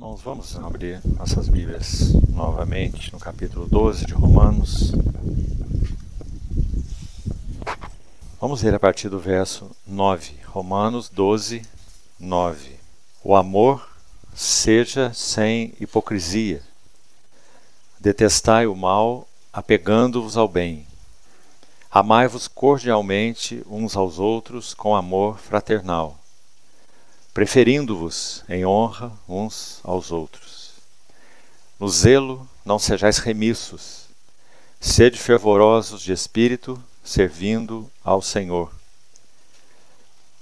Irmãos, vamos abrir nossas Bíblias novamente no capítulo 12 de Romanos. Vamos ler a partir do verso 9. Romanos 12, 9. O amor seja sem hipocrisia. Detestai o mal, apegando-vos ao bem. Amai-vos cordialmente uns aos outros com amor fraternal, preferindo-vos em honra uns aos outros. No zelo não sejais remissos, sede fervorosos de espírito, servindo ao Senhor.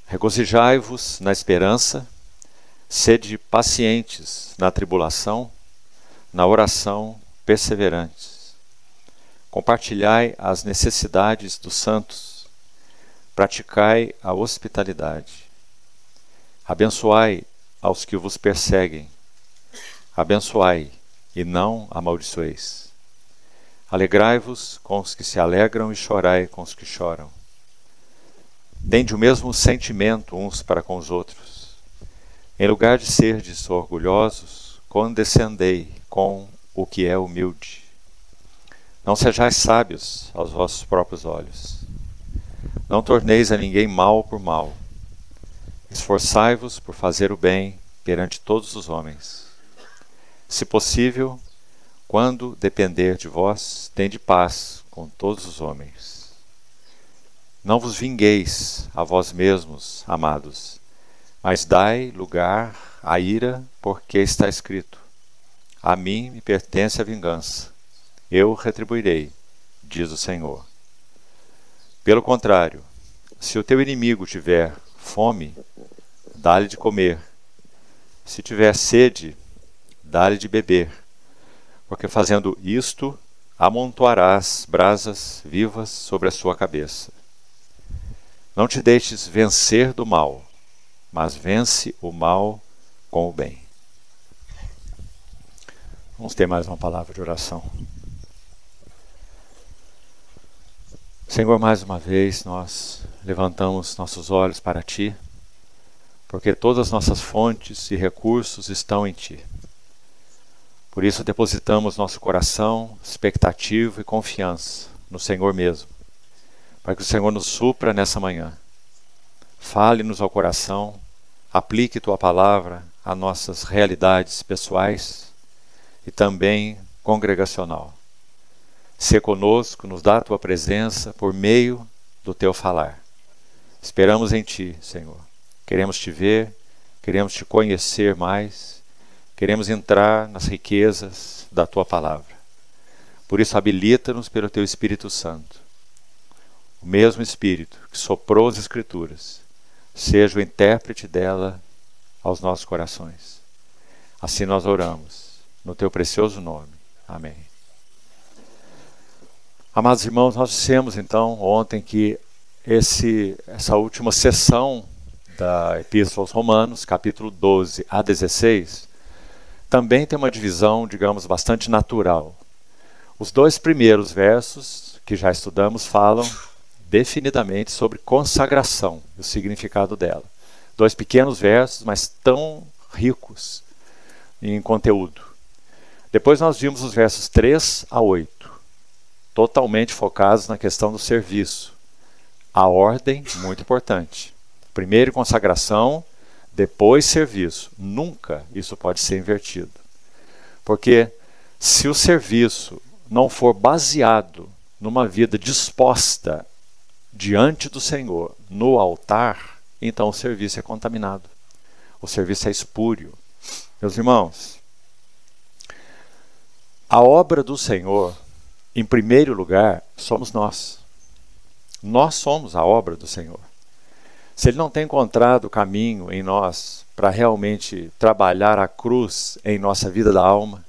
Regozijai-vos na esperança, sede pacientes na tribulação, na oração perseverantes. Compartilhai as necessidades dos santos, praticai a hospitalidade. Abençoai aos que vos perseguem, abençoai e não amaldiçoeis. Alegrai-vos com os que se alegram e chorai com os que choram. Tende o mesmo sentimento uns para com os outros. Em lugar de serdes orgulhosos, condescendei com o que é humilde. Não sejais sábios aos vossos próprios olhos. Não torneis a ninguém mal por mal. Esforçai-vos por fazer o bem perante todos os homens. Se possível, quando depender de vós, tende paz com todos os homens. Não vos vingueis a vós mesmos, amados, mas dai lugar à ira, porque está escrito: a mim me pertence a vingança, eu retribuirei, diz o Senhor. Pelo contrário, se o teu inimigo tiver fome, dá-lhe de comer. Se tiver sede, dá-lhe de beber. Porque fazendo isto, amontoarás brasas vivas sobre a sua cabeça. Não te deixes vencer do mal, mas vence o mal com o bem. Vamos ter mais uma palavra de oração. Senhor, mais uma vez nós levantamos nossos olhos para Ti, porque todas as nossas fontes e recursos estão em Ti. Por isso depositamos nosso coração, expectativa e confiança no Senhor mesmo, para que o Senhor nos supra nessa manhã. Fale-nos ao coração, aplique Tua palavra a nossas realidades pessoais e também congregacional. Sê conosco, nos dá a Tua presença por meio do Teu falar. Esperamos em Ti, Senhor. Queremos Te ver, queremos Te conhecer mais, queremos entrar nas riquezas da Tua palavra. Por isso, habilita-nos pelo Teu Espírito Santo. O mesmo Espírito que soprou as Escrituras, seja o intérprete dela aos nossos corações. Assim nós oramos, no Teu precioso nome. Amém. Amados irmãos, nós dissemos então ontem que essa última sessão da Epístola aos Romanos, capítulo 12 a 16, também tem uma divisão, digamos, bastante natural. Os dois primeiros versos que já estudamos falam definidamente sobre consagração e o significado dela. Dois pequenos versos, mas tão ricos em conteúdo. Depois nós vimos os versos 3 a 8. Totalmente focados na questão do serviço. A ordem, muito importante. Primeiro consagração, depois serviço. Nunca isso pode ser invertido. Porque se o serviço não for baseado numa vida disposta diante do Senhor, no altar, então o serviço é contaminado. O serviço é espúrio. Meus irmãos, a obra do Senhor, em primeiro lugar, somos nós. Nós somos a obra do Senhor. Se Ele não tem encontrado o caminho em nós para realmente trabalhar a cruz em nossa vida da alma,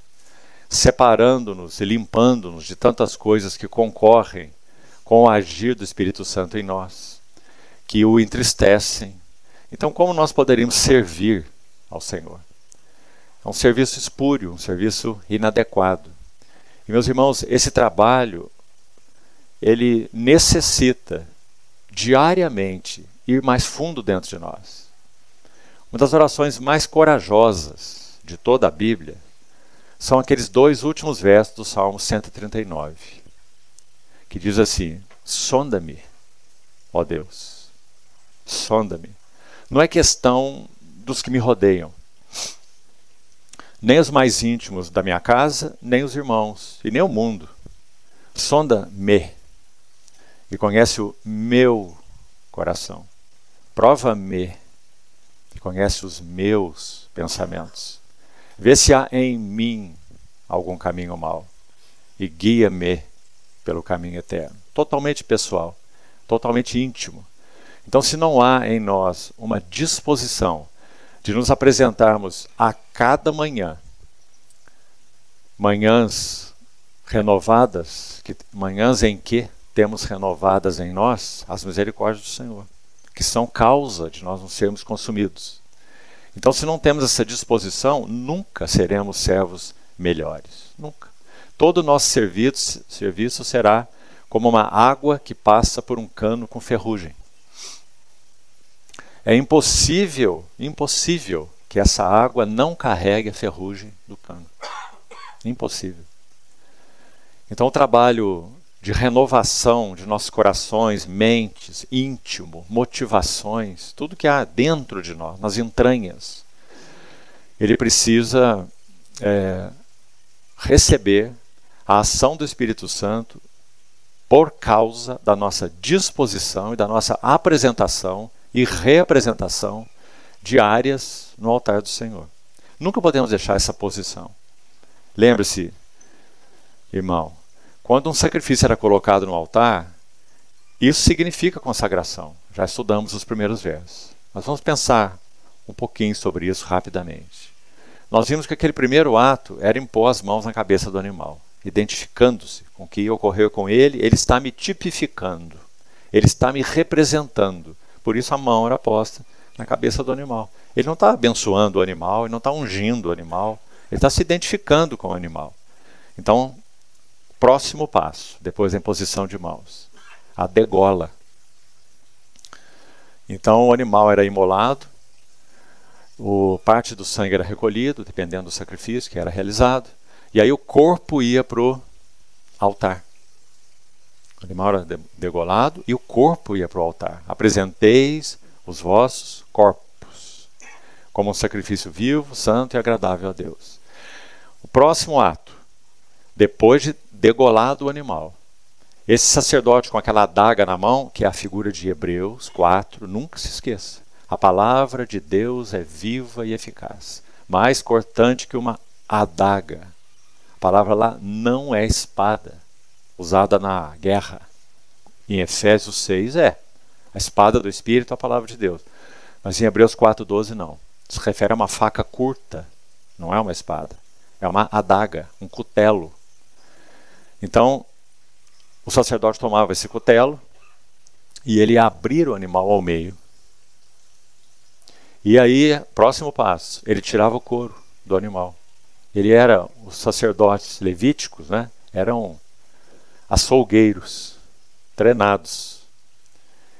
separando-nos e limpando-nos de tantas coisas que concorrem com o agir do Espírito Santo em nós, que o entristecem, então como nós poderíamos servir ao Senhor? É um serviço espúrio, um serviço inadequado. E, meus irmãos, esse trabalho, ele necessita diariamente ir mais fundo dentro de nós. Uma das orações mais corajosas de toda a Bíblia são aqueles 2 últimos versos do Salmo 139, que diz assim: sonda-me, ó Deus, sonda-me. Não é questão dos que me rodeiam, nem os mais íntimos da minha casa, nem os irmãos, e nem o mundo. Sonda-me e conhece o meu coração. Prova-me e conhece os meus pensamentos. Vê se há em mim algum caminho mau e guia-me pelo caminho eterno. Totalmente pessoal, totalmente íntimo. Então, se não há em nós uma disposição de nos apresentarmos a cada manhã, manhãs renovadas, manhãs em que temos renovadas em nós as misericórdias do Senhor, que são causa de nós não sermos consumidos. Então, se não temos essa disposição, nunca seremos servos melhores. Nunca. Todo o nosso serviço será como uma água que passa por um cano com ferrugem. É impossível que essa água não carregue a ferrugem do cano. Impossível. Então, o trabalho de renovação de nossos corações, mentes, íntimo, motivações, tudo que há dentro de nós, nas entranhas, ele precisa receber a ação do Espírito Santo por causa da nossa disposição e da nossa apresentação e reapresentação diárias no altar do Senhor. Nunca podemos deixar essa posição. Lembre-se, irmão, quando um sacrifício era colocado no altar, isso significa consagração. Já estudamos os primeiros versos. Mas vamos pensar um pouquinho sobre isso rapidamente. Nós vimos que aquele primeiro ato era impor as mãos na cabeça do animal, identificando-se com o que ocorreu com ele. Ele está me tipificando, ele está me representando. Por isso a mão era posta na cabeça do animal. Ele não está abençoando o animal, ele não está ungindo o animal, ele está se identificando com o animal. Então, próximo passo, depois da imposição de mãos, a degola. Então o animal era imolado, parte do sangue era recolhido, dependendo do sacrifício que era realizado, e aí o corpo ia para o altar. O animal era degolado e o corpo ia para o altar. Apresenteis os vossos corpos como um sacrifício vivo, santo e agradável a Deus. O próximo ato, depois de degolado o animal, esse sacerdote com aquela adaga na mão, que é a figura de Hebreus 4, nunca se esqueça. A palavra de Deus é viva e eficaz, mais cortante que uma adaga. A palavra lá não é espada, usada na guerra. Em Efésios 6 é a espada do Espírito, a palavra de Deus. Mas em Hebreus 4:12 não. Se refere a uma faca curta, não é uma espada. É uma adaga, um cutelo. Então, o sacerdote tomava esse cutelo e ele ia abrir o animal ao meio. E aí, próximo passo, ele tirava o couro do animal. Os sacerdotes levíticos, né, eram açougueiros, treinados.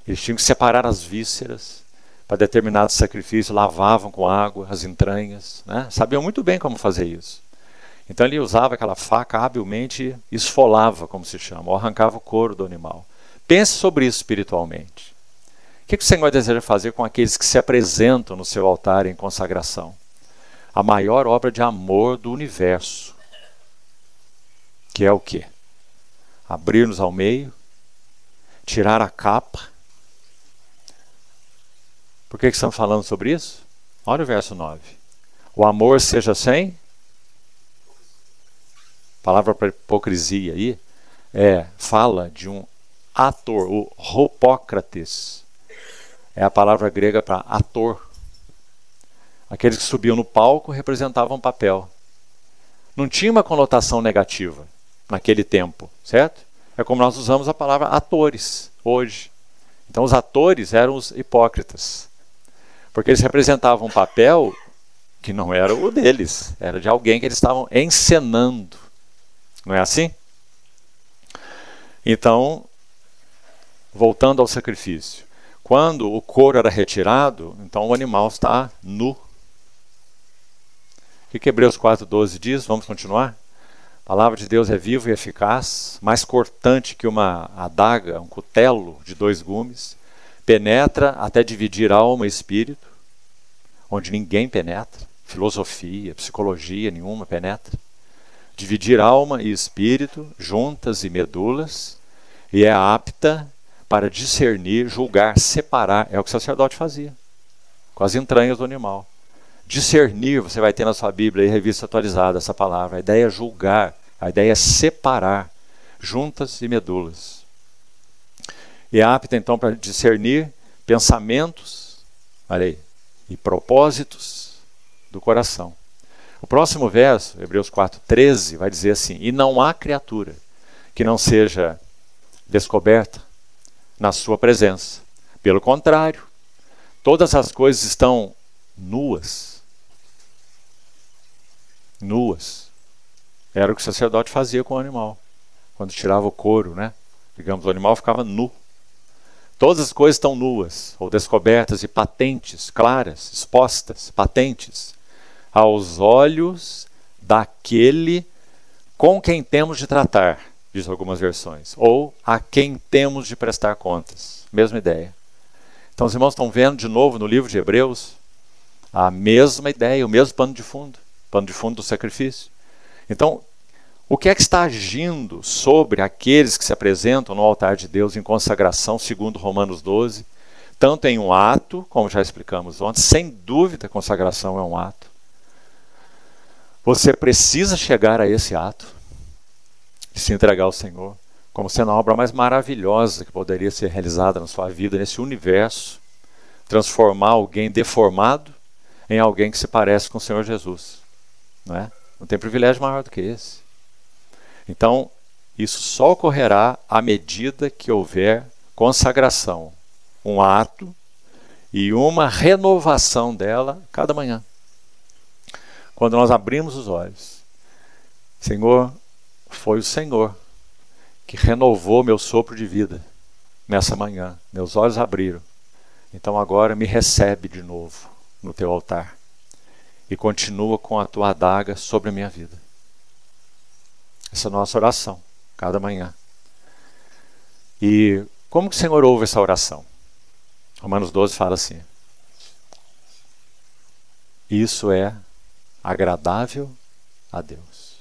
Eles tinham que separar as vísceras para determinados sacrifícios, lavavam com água as entranhas, né, sabiam muito bem como fazer isso. Então ele usava aquela faca habilmente e esfolava, como se chama, ou arrancava o couro do animal. Pense sobre isso espiritualmente. O que o Senhor deseja fazer com aqueles que se apresentam no seu altar em consagração? A maior obra de amor do universo. Que é o quê? Abrir-nos ao meio, tirar a capa. Por que estamos falando sobre isso? Olha o verso 9. O amor seja sem... A palavra para hipocrisia aí fala de um ator, o Hopócrates. É a palavra grega para ator. Aqueles que subiam no palco representavam um papel. Não tinha uma conotação negativa naquele tempo, certo? É como nós usamos a palavra atores hoje. Então os atores eram os hipócritas, porque eles representavam um papel que não era o deles, era de alguém que eles estavam encenando. Não é assim? Então, voltando ao sacrifício. Quando o couro era retirado, então o animal está nu. O que Hebreus 4:12 diz? Vamos continuar? A palavra de Deus é viva e eficaz, mais cortante que uma adaga, um cutelo de 2 gumes, penetra até dividir alma e espírito, onde ninguém penetra, filosofia, psicologia nenhuma penetra. Dividir alma e espírito, juntas e medulas, e é apta para discernir, julgar, separar. É o que o sacerdote fazia com as entranhas do animal. Discernir, você vai ter na sua Bíblia aí, revista atualizada, essa palavra. A ideia é julgar, a ideia é separar, juntas e medulas. E é apta então para discernir pensamentos, olha aí, e propósitos do coração. O próximo verso, Hebreus 4:13, vai dizer assim: e não há criatura que não seja descoberta na sua presença. Pelo contrário, todas as coisas estão nuas. Nuas. Era o que o sacerdote fazia com o animal. Quando tirava o couro, né? Digamos, o animal ficava nu. Todas as coisas estão nuas, ou descobertas e patentes, claras, expostas, patentes, aos olhos daquele com quem temos de tratar, diz algumas versões, ou a quem temos de prestar contas. Mesma ideia. Então os irmãos estão vendo de novo no livro de Hebreus a mesma ideia, o mesmo pano de fundo do sacrifício. Então, o que é que está agindo sobre aqueles que se apresentam no altar de Deus em consagração, segundo Romanos 12, tanto em um ato, como já explicamos ontem, sem dúvida a consagração é um ato. Você precisa chegar a esse ato de se entregar ao Senhor, como sendo a obra mais maravilhosa que poderia ser realizada na sua vida, nesse universo, transformar alguém deformado em alguém que se parece com o Senhor Jesus. Não é? Não tem privilégio maior do que esse. Então, isso só ocorrerá à medida que houver consagração, um ato e uma renovação dela cada manhã. Quando nós abrimos os olhos, Senhor, foi o Senhor que renovou meu sopro de vida nessa manhã. Meus olhos abriram. Então agora me recebe de novo no teu altar e continua com a tua adaga sobre a minha vida. Essa é a nossa oração, cada manhã. E como que o Senhor ouve essa oração? Romanos 12 fala assim: isso é agradável a Deus.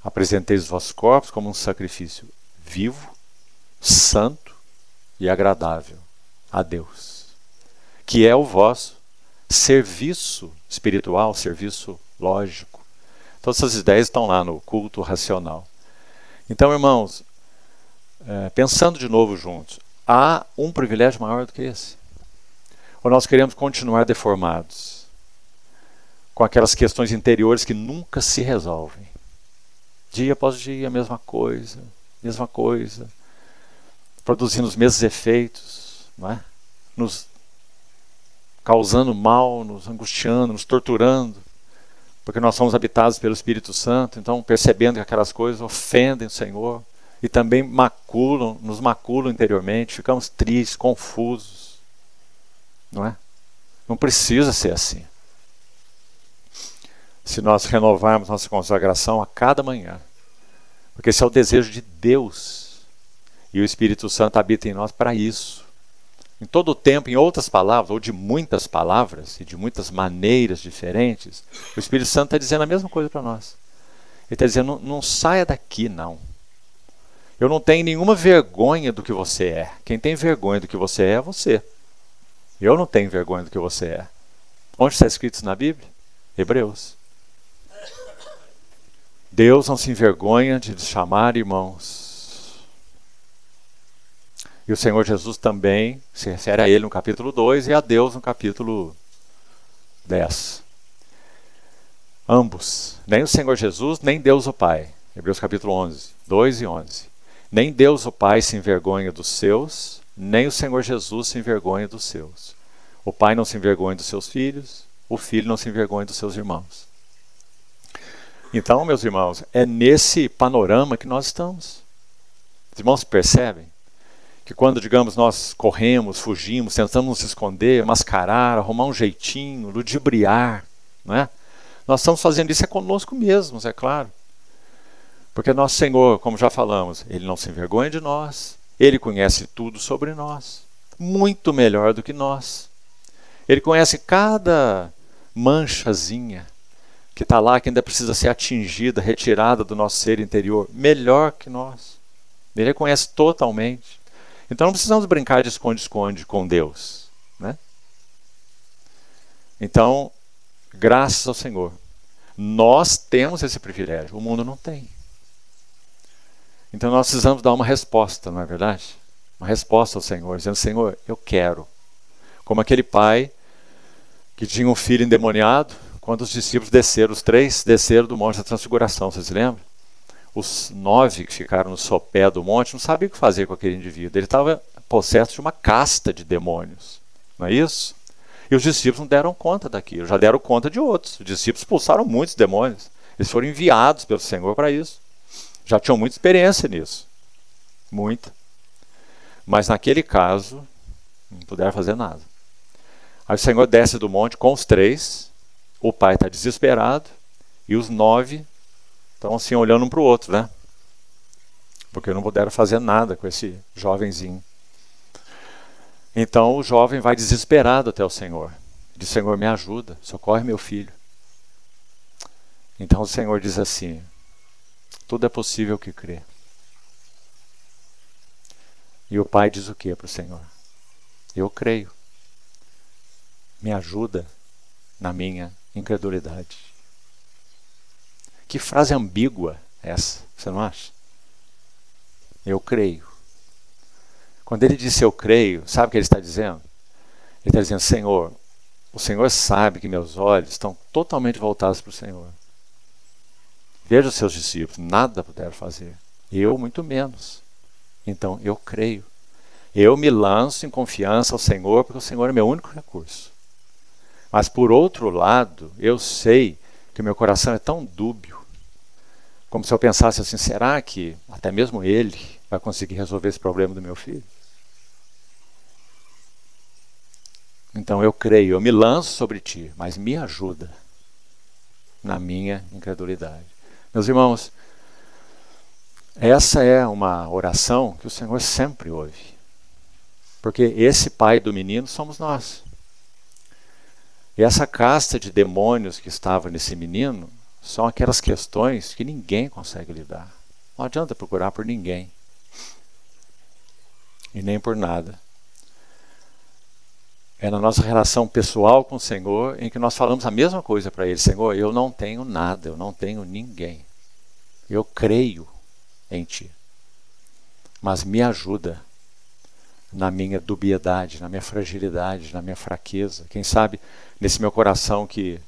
Apresentei os vossos corpos como um sacrifício vivo, santo e agradável a Deus, que é o vosso serviço espiritual, serviço lógico. Todas essas ideias estão lá no culto racional. Então, irmãos, pensando de novo juntos, há um privilégio maior do que esse? Ou nós queremos continuar deformados, com aquelas questões interiores que nunca se resolvem? Dia após dia, mesma coisa, produzindo os mesmos efeitos, não é? Nos causando mal, nos angustiando, nos torturando, porque nós somos habitados pelo Espírito Santo, então percebendo que aquelas coisas ofendem o Senhor e também nos maculam interiormente, ficamos tristes, confusos, não é? Não precisa ser assim. Se nós renovarmos nossa consagração a cada manhã, porque esse é o desejo de Deus, e o Espírito Santo habita em nós para isso. Em todo o tempo, em outras palavras, ou de muitas palavras, e de muitas maneiras diferentes, o Espírito Santo está dizendo a mesma coisa para nós. Ele está dizendo, não saia daqui, não. Eu não tenho nenhuma vergonha do que você é. Quem tem vergonha do que você é você. Eu não tenho vergonha do que você é. Onde está escrito isso na Bíblia? Hebreus. Deus não se envergonha de chamar irmãos. E o Senhor Jesus também se refere a ele no capítulo 2 e a Deus no capítulo 10. Ambos, nem o Senhor Jesus, nem Deus o Pai. Hebreus capítulo 11, 2 e 11. Nem Deus o Pai se envergonha dos seus, nem o Senhor Jesus se envergonha dos seus. O Pai não se envergonha dos seus filhos, o Filho não se envergonha dos seus irmãos. Então, meus irmãos, é nesse panorama que nós estamos. Os irmãos percebem que quando, digamos, nós corremos, fugimos, tentamos nos esconder, mascarar, arrumar um jeitinho, ludibriar, não é? Nós estamos fazendo isso conosco mesmos, é claro. Porque nosso Senhor, como já falamos, Ele não se envergonha de nós, Ele conhece tudo sobre nós, muito melhor do que nós. Ele conhece cada manchazinha que está lá, que ainda precisa ser atingida, retirada do nosso ser interior, melhor que nós. Ele conhece totalmente. Então não precisamos brincar de esconde-esconde com Deus, né? Então, graças ao Senhor, nós temos esse privilégio, o mundo não tem. Então nós precisamos dar uma resposta, não é verdade? Uma resposta ao Senhor, dizendo: Senhor, eu quero. Como aquele pai que tinha um filho endemoniado, quando os discípulos desceram, os 3 desceram do Monte da Transfiguração, vocês se lembram? Os 9 que ficaram no sopé do monte não sabiam o que fazer com aquele indivíduo. Ele estava possesso de uma casta de demônios, não é isso? E os discípulos não deram conta daquilo, já deram conta de outros. Os discípulos expulsaram muitos demônios. Eles foram enviados pelo Senhor para isso. Já tinham muita experiência nisso. Muita. Mas naquele caso, não puderam fazer nada. Aí o Senhor desce do monte com os 3. O pai está desesperado. E os 9 estão assim olhando um para o outro, né? Porque não puderam fazer nada com esse jovenzinho. Então o jovem vai desesperado até o Senhor. Diz: Senhor, me ajuda, socorre meu filho. Então o Senhor diz assim: tudo é possível que crê. E o pai diz o que para o Senhor? Eu creio. Me ajuda na minha incredulidade. Que frase ambígua essa, você não acha? Eu creio. Quando ele disse eu creio, sabe o que ele está dizendo? Ele está dizendo: Senhor, o Senhor sabe que meus olhos estão totalmente voltados para o Senhor. Veja os seus discípulos, nada puderam fazer. Eu muito menos. Então eu creio. Eu me lanço em confiança ao Senhor, porque o Senhor é meu único recurso. Mas por outro lado, eu sei que o meu coração é tão dúbio, como se eu pensasse assim: será que até mesmo Ele vai conseguir resolver esse problema do meu filho? Então eu creio, eu me lanço sobre ti, mas me ajuda na minha incredulidade. Meus irmãos, essa é uma oração que o Senhor sempre ouve. Porque esse pai do menino somos nós. E essa casta de demônios que estava nesse menino são aquelas questões que ninguém consegue lidar. Não adianta procurar por ninguém. E nem por nada. É na nossa relação pessoal com o Senhor em que nós falamos a mesma coisa para Ele: Senhor, eu não tenho nada, eu não tenho ninguém. Eu creio em Ti. Mas me ajuda na minha dubiedade, na minha fragilidade, na minha fraqueza. Quem sabe nesse meu coração que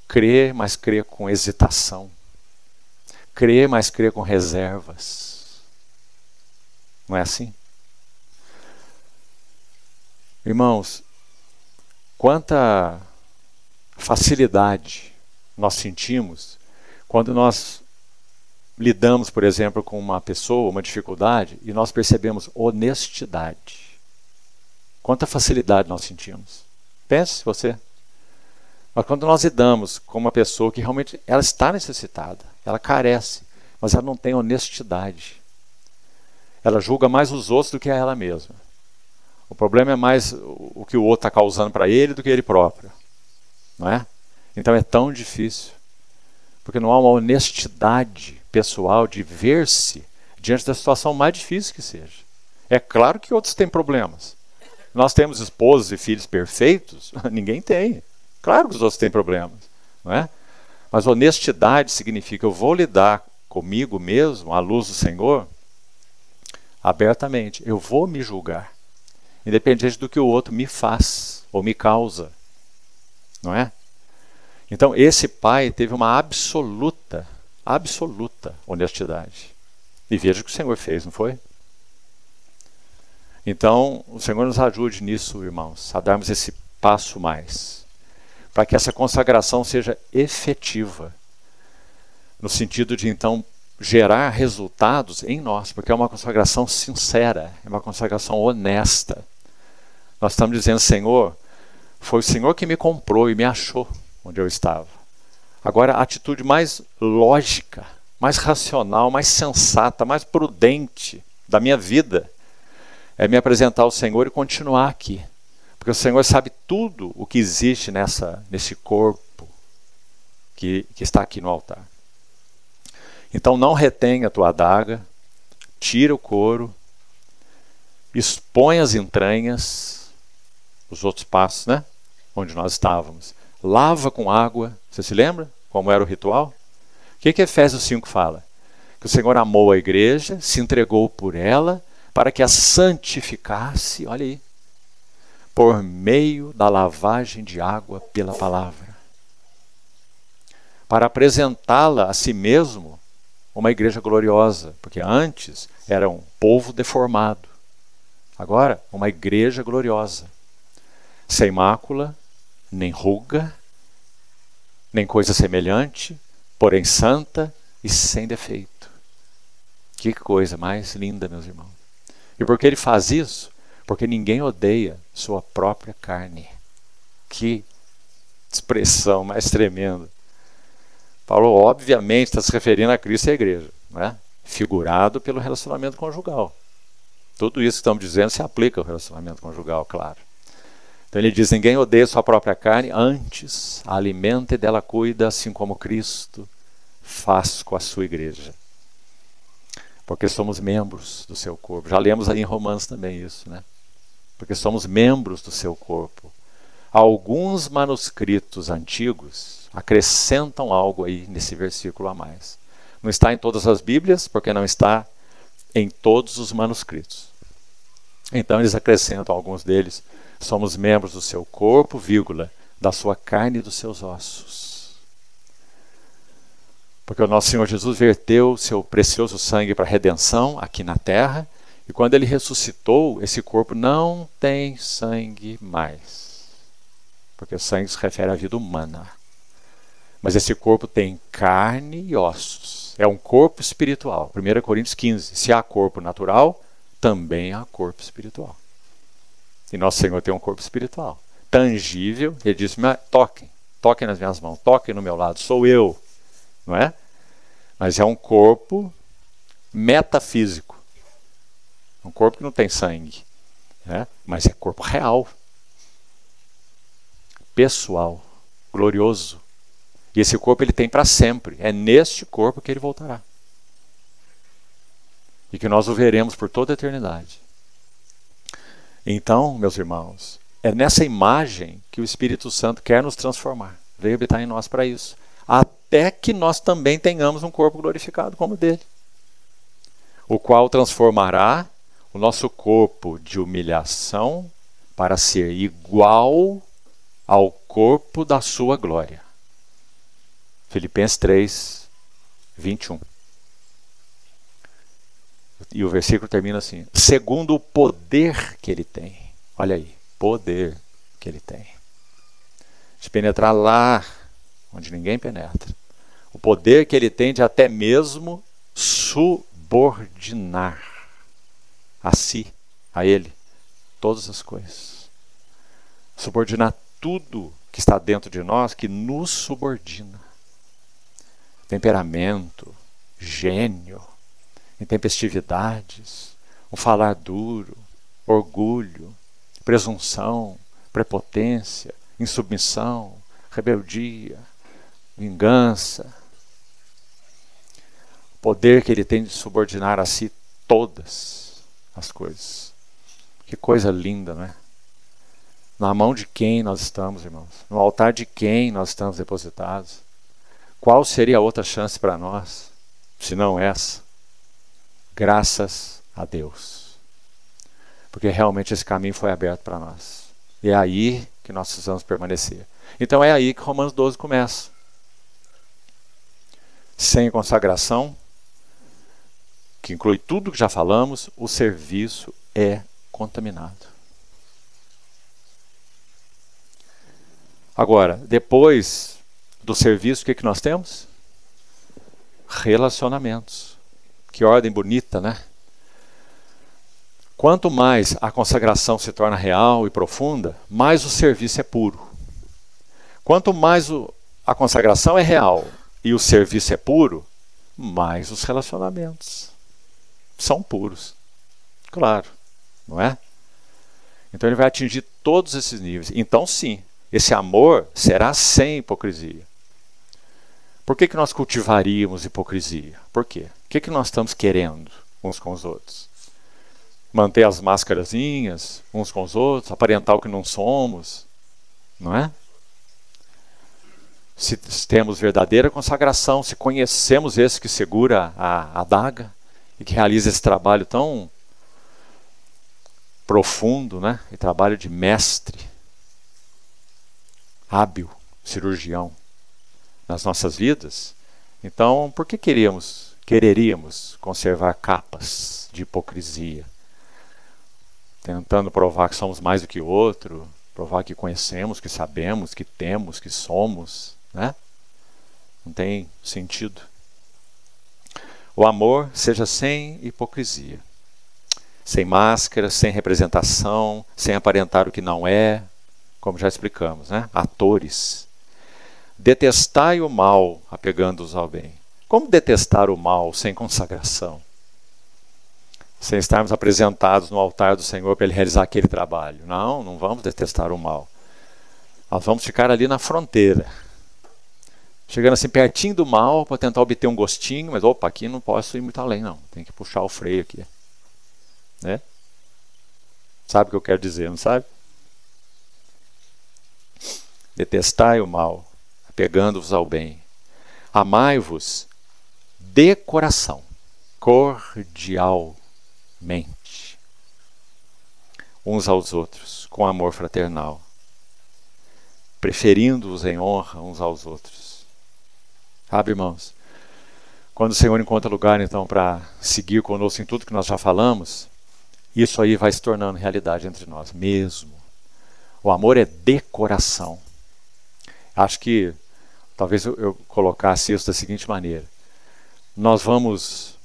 crê, mas crê com hesitação. Crê, mas crê com reservas. Não é assim? Irmãos, quanta facilidade nós sentimos quando nós lidamos, por exemplo, com uma pessoa, uma dificuldade, e nós percebemos honestidade. Quanta facilidade nós sentimos. Pense você. Mas quando nós lidamos com uma pessoa que realmente ela está necessitada, ela carece, mas ela não tem honestidade. Ela julga mais os outros do que a ela mesma. O problema é mais o que o outro está causando para ele do que ele próprio. Não é? Então é tão difícil. Porque não há uma honestidade pessoal de ver-se diante da situação mais difícil que seja. É claro que outros têm problemas. Nós temos esposos e filhos perfeitos? Ninguém tem. Claro que os outros têm problemas. Não é? Mas honestidade significa: eu vou lidar comigo mesmo, à luz do Senhor, abertamente. Eu vou me julgar, independente do que o outro me faz ou me causa. Não é? Então esse pai teve uma absoluta honestidade. E veja o que o Senhor fez, não foi? Então o Senhor nos ajude nisso, irmãos, a darmos esse passo mais, para que essa consagração seja efetiva, no sentido de então gerar resultados em nós, porque é uma consagração sincera, é uma consagração honesta. Nós estamos dizendo: Senhor, foi o Senhor que me comprou e me achou onde eu estava. Agora, a atitude mais lógica, mais racional, mais sensata, mais prudente da minha vida é me apresentar ao Senhor e continuar aqui. Porque o Senhor sabe tudo o que existe nesse corpo que está aqui no altar. Então não retenha a tua adaga, tira o couro, expõe as entranhas, os outros passos, né? Onde nós estávamos. Lava com água. Você se lembra como era o ritual? O que Efésios 5 fala? Que o Senhor amou a igreja, se entregou por ela, para que a santificasse, olha aí, por meio da lavagem de água pela palavra. Para apresentá-la a si mesmo uma igreja gloriosa, porque antes era um povo deformado. Agora, uma igreja gloriosa, sem mácula, nem ruga, nem coisa semelhante, porém santa e sem defeito. Que coisa mais linda, meus irmãos. E por que ele faz isso? Porque ninguém odeia sua própria carne. Que expressão mais tremenda. Paulo, obviamente, está se referindo a Cristo e à igreja, não é? Figurado pelo relacionamento conjugal. Tudo isso que estamos dizendo se aplica ao relacionamento conjugal, claro. Então ele diz, ninguém odeia sua própria carne, antes a alimenta e dela cuida, assim como Cristo faz com a sua igreja. Porque somos membros do seu corpo. Já lemos aí em Romanos também isso, né? Porque somos membros do seu corpo. Alguns manuscritos antigos acrescentam algo aí nesse versículo a mais. Não está em todas as Bíblias, porque não está em todos os manuscritos. Então eles acrescentam, alguns deles, somos membros do seu corpo, vírgula, da sua carne e dos seus ossos. Porque o nosso Senhor Jesus verteu seu precioso sangue para a redenção aqui na terra, e quando ele ressuscitou, esse corpo não tem sangue mais. Porque o sangue se refere à vida humana. Mas esse corpo tem carne e ossos. É um corpo espiritual. 1 Coríntios 15. Se há corpo natural, também há corpo espiritual. E nosso Senhor tem um corpo espiritual. Tangível. Ele disse, toquem nas minhas mãos, toquem no meu lado, sou eu. Não é? Mas é um corpo metafísico. Um corpo que não tem sangue. Né? Mas é corpo real. Pessoal. Glorioso. E esse corpo ele tem para sempre. É neste corpo que ele voltará. E que nós o veremos por toda a eternidade. Então, meus irmãos, é nessa imagem que o Espírito Santo quer nos transformar. Veio habitar em nós para isso. Até que nós também tenhamos um corpo glorificado como o dele. O qual transformará o nosso corpo de humilhação para ser igual ao corpo da sua glória. Filipenses 3, 21. E o versículo termina assim, segundo o poder que ele tem. Olha aí, poder que ele tem. De penetrar lá onde ninguém penetra. O poder que ele tem de até mesmo subordinar a si, a ele, todas as coisas. Subordinar tudo que está dentro de nós, que nos subordina. Temperamento, gênio, intempestividades, um falar duro, orgulho, presunção, prepotência, insubmissão, rebeldia, vingança. O poder que ele tem de subordinar a si todas as coisas. Que coisa linda, não é? Na mão de quem nós estamos, irmãos? No altar de quem nós estamos depositados? Qual seria a outra chance para nós, se não essa? Graças a Deus. Porque realmente esse caminho foi aberto para nós. E é aí que nós precisamos permanecer. Então é aí que Romanos 12 começa. Sem consagração, que inclui tudo que já falamos, o serviço é contaminado. Agora, depois do serviço, o que nós temos? Relacionamentos. Que ordem bonita, né? Quanto mais a consagração se torna real e profunda, mais o serviço é puro. Quanto mais a consagração é real e o serviço é puro, mais os relacionamentos são puros. Claro, não é? Então ele vai atingir todos esses níveis. Então sim, esse amor será sem hipocrisia. Por que nós cultivaríamos hipocrisia? Por quê? O que nós estamos querendo uns com os outros? Manter as máscarazinhas uns com os outros, aparentar o que não somos, não é? Se temos verdadeira consagração, se conhecemos esse que segura a adaga e que realiza esse trabalho tão profundo, né? E trabalho de mestre, hábil, cirurgião nas nossas vidas, então por que quereríamos conservar capas de hipocrisia? Tentando provar que somos mais do que o outro, provar que conhecemos, que sabemos, que temos, que somos, né? Não tem sentido. O amor seja sem hipocrisia, sem máscara, sem representação, sem aparentar o que não é, como já explicamos, né? Atores. Detestai o mal, apegando-os ao bem. Como detestar o mal sem consagração? Sem estarmos apresentados no altar do Senhor para Ele realizar aquele trabalho. Não, não vamos detestar o mal. Nós vamos ficar ali na fronteira. Chegando assim pertinho do mal para tentar obter um gostinho, mas opa, aqui não posso ir muito além não. Tem que puxar o freio aqui. Né? Sabe o que eu quero dizer, não sabe? Detestai o mal, apegando-vos ao bem. Amai-vos de coração, cordialmente, uns aos outros, com amor fraternal, preferindo-os em honra uns aos outros. Sabe, irmãos? Quando o Senhor encontra lugar, então, para seguir conosco em tudo que nós já falamos, isso aí vai se tornando realidade entre nós mesmo. O amor é de coração. Acho que talvez eu colocasse isso da seguinte maneira. Nós vamos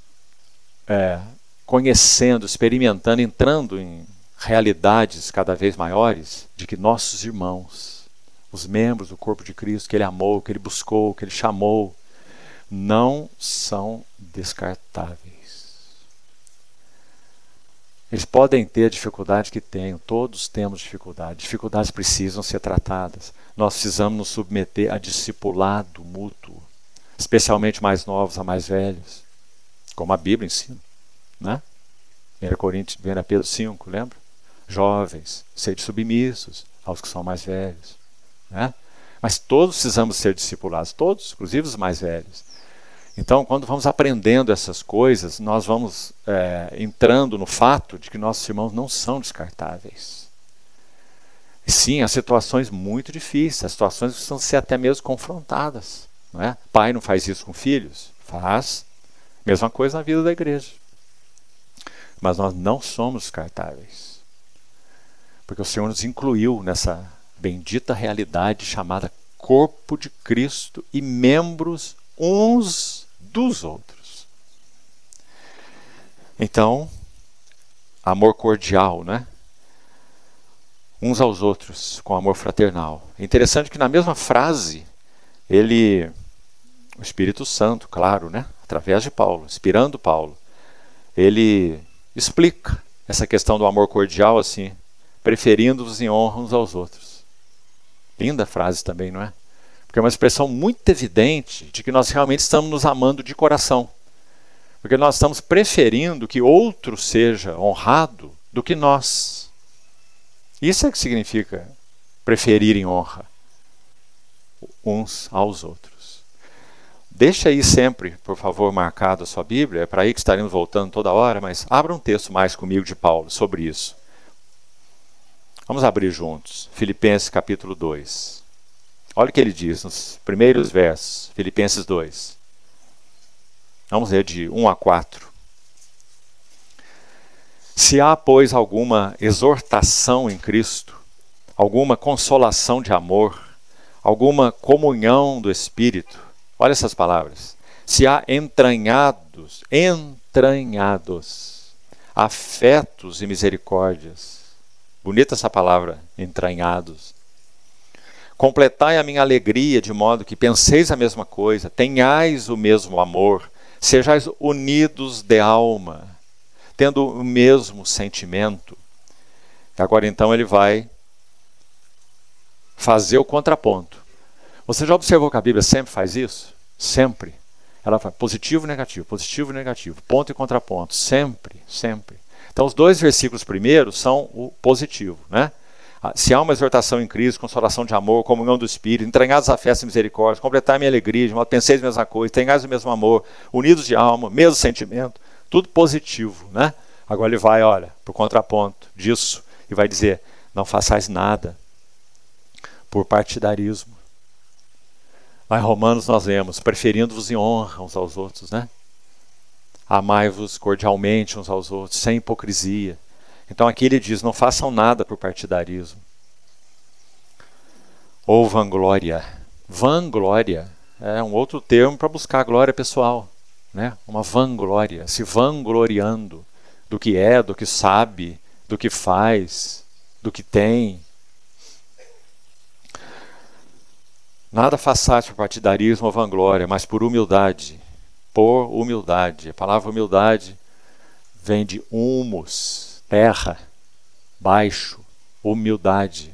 conhecendo, experimentando, entrando em realidades cada vez maiores de que nossos irmãos, os membros do corpo de Cristo, que Ele amou, que Ele buscou, que Ele chamou, não são descartáveis. Eles podem ter a dificuldade que tenham, todos temos dificuldade. Dificuldades precisam ser tratadas. Nós precisamos nos submeter a discipulado mútuo, especialmente mais novos a mais velhos, como a Bíblia ensina, né? 1 Pedro 5, lembra? Jovens, sede submissos aos que são mais velhos, né? Mas todos precisamos ser discipulados, todos, inclusive os mais velhos. Então, quando vamos aprendendo essas coisas, nós vamos entrando no fato de que nossos irmãos não são descartáveis. E sim, há situações muito difíceis, há situações que precisam ser até mesmo confrontadas. Não é? Pai não faz isso com filhos? Faz. Mesma coisa na vida da igreja. Mas nós não somos descartáveis. Porque o Senhor nos incluiu nessa bendita realidade chamada corpo de Cristo e membros uns dos outros. Então, amor cordial, né? Uns aos outros, com amor fraternal. É interessante que na mesma frase, o Espírito Santo, claro, né? Através de Paulo, inspirando Paulo, ele explica essa questão do amor cordial assim, preferindo-vos em honra uns aos outros. Linda frase também, não é? Porque é uma expressão muito evidente de que nós realmente estamos nos amando de coração. Porque nós estamos preferindo que outro seja honrado do que nós. Isso é que significa preferir em honra uns aos outros. Deixa aí sempre, por favor, marcado a sua Bíblia, é para aí que estaremos voltando toda hora, mas abra um texto mais comigo de Paulo sobre isso. Vamos abrir juntos, Filipenses capítulo 2. Olha o que ele diz nos primeiros versos, Filipenses 2. Vamos ler de 1 a 4. Se há, pois, alguma exortação em Cristo, alguma consolação de amor, alguma comunhão do Espírito, olha essas palavras. Se há entranhados, afetos e misericórdias. Bonita essa palavra, entranhados. Completai a minha alegria de modo que penseis a mesma coisa, tenhais o mesmo amor, sejais unidos de alma, tendo o mesmo sentimento. Agora então ele vai fazer o contraponto. Você já observou que a Bíblia sempre faz isso? Sempre. Ela faz positivo e negativo, ponto e contraponto, sempre, sempre. Então os dois versículos primeiros são o positivo, né? Se há uma exortação em Cristo, consolação de amor, comunhão do Espírito, entranhados a festa e misericórdia, completar minha alegria, de modo que penseis a mesma coisa, tenhais o mesmo amor, unidos de alma, mesmo sentimento, tudo positivo, né? Agora ele vai, olha, para o contraponto disso, e vai dizer, não façais nada por partidarismo. Lá em Romanos nós lemos, preferindo-vos em honra uns aos outros, né? Amai-vos cordialmente uns aos outros, sem hipocrisia. Então aqui ele diz, não façam nada por partidarismo. Ou vanglória. Vanglória é um outro termo para buscar a glória pessoal, né? Uma vanglória, se vangloriando do que é, do que sabe, do que faz, do que tem. Nada façais por partidarismo ou vanglória, mas por humildade. Por humildade. A palavra humildade vem de humus, terra, baixo, humildade.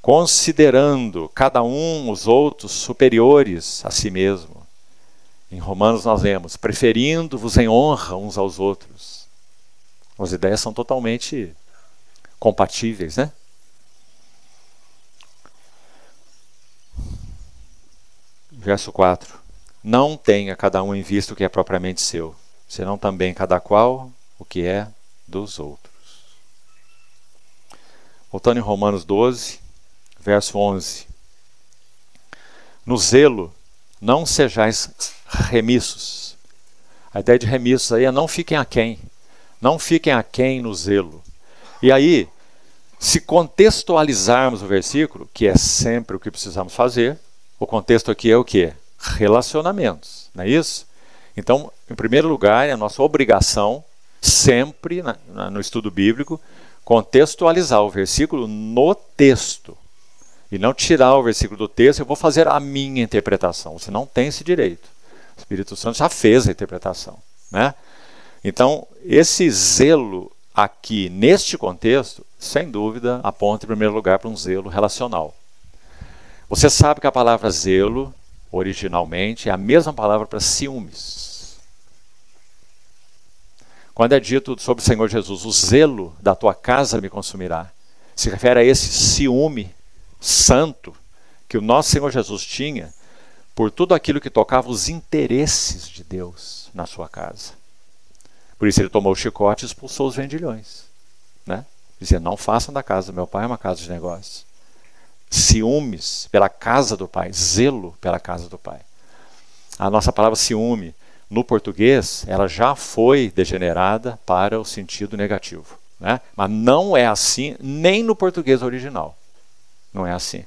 Considerando cada um os outros superiores a si mesmo. Em Romanos nós lemos, preferindo-vos em honra uns aos outros. As ideias são totalmente compatíveis, né? Verso 4. Não tenha cada um em vista o que é propriamente seu, senão também cada qual o que é dos outros. Voltando em Romanos 12, verso 11. No zelo, não sejais remissos. A ideia de remissos aí é não fiquem aquém. Não fiquem aquém no zelo. E aí, se contextualizarmos o versículo, que é sempre o que precisamos fazer, o contexto aqui é o quê? Relacionamentos, não é isso? Então, em primeiro lugar, é a nossa obrigação, sempre no estudo bíblico, contextualizar o versículo no texto. E não tirar o versículo do texto, eu vou fazer a minha interpretação. Você não tem esse direito. O Espírito Santo já fez a interpretação, né? Então, esse zelo aqui, neste contexto, sem dúvida, aponta em primeiro lugar para um zelo relacional. Você sabe que a palavra zelo, originalmente, é a mesma palavra para ciúmes. Quando é dito sobre o Senhor Jesus, o zelo da tua casa me consumirá, se refere a esse ciúme santo que o nosso Senhor Jesus tinha por tudo aquilo que tocava os interesses de Deus na sua casa. Por isso ele tomou o chicote e expulsou os vendilhões, né? Dizia, não façam da casa do meu pai uma casa de negócios. Ciúmes pela casa do pai, zelo pela casa do pai. A nossa palavra ciúme, no português, ela já foi degenerada para o sentido negativo, né? Mas não é assim, nem no português original. Não é assim.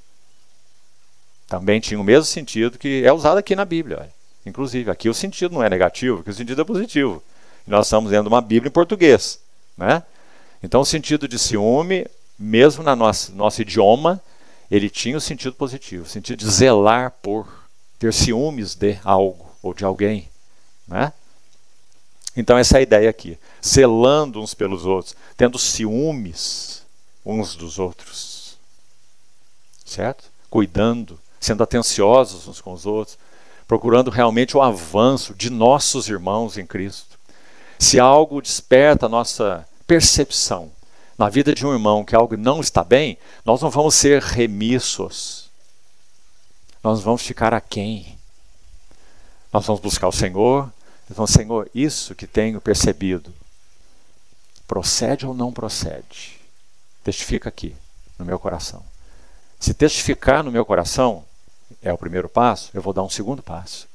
Também tinha o mesmo sentido que é usado aqui na Bíblia. Olha. Inclusive, aqui o sentido não é negativo, aqui o sentido é positivo. E nós estamos lendo uma Bíblia em português, né? Então o sentido de ciúme, mesmo no nosso idioma, ele tinha o sentido positivo, o sentido de zelar por, ter ciúmes de algo ou de alguém, né? Então essa é a ideia aqui, zelando uns pelos outros, tendo ciúmes uns dos outros, certo? Cuidando, sendo atenciosos uns com os outros, procurando realmente o avanço de nossos irmãos em Cristo. Se algo desperta a nossa percepção na vida de um irmão que algo não está bem, nós não vamos ser remissos. Nós vamos ficar aquém. Nós vamos buscar o Senhor. Então, Senhor, isso que tenho percebido, procede ou não procede? Testifica aqui, no meu coração. Se testificar no meu coração, é o primeiro passo, eu vou dar um segundo passo.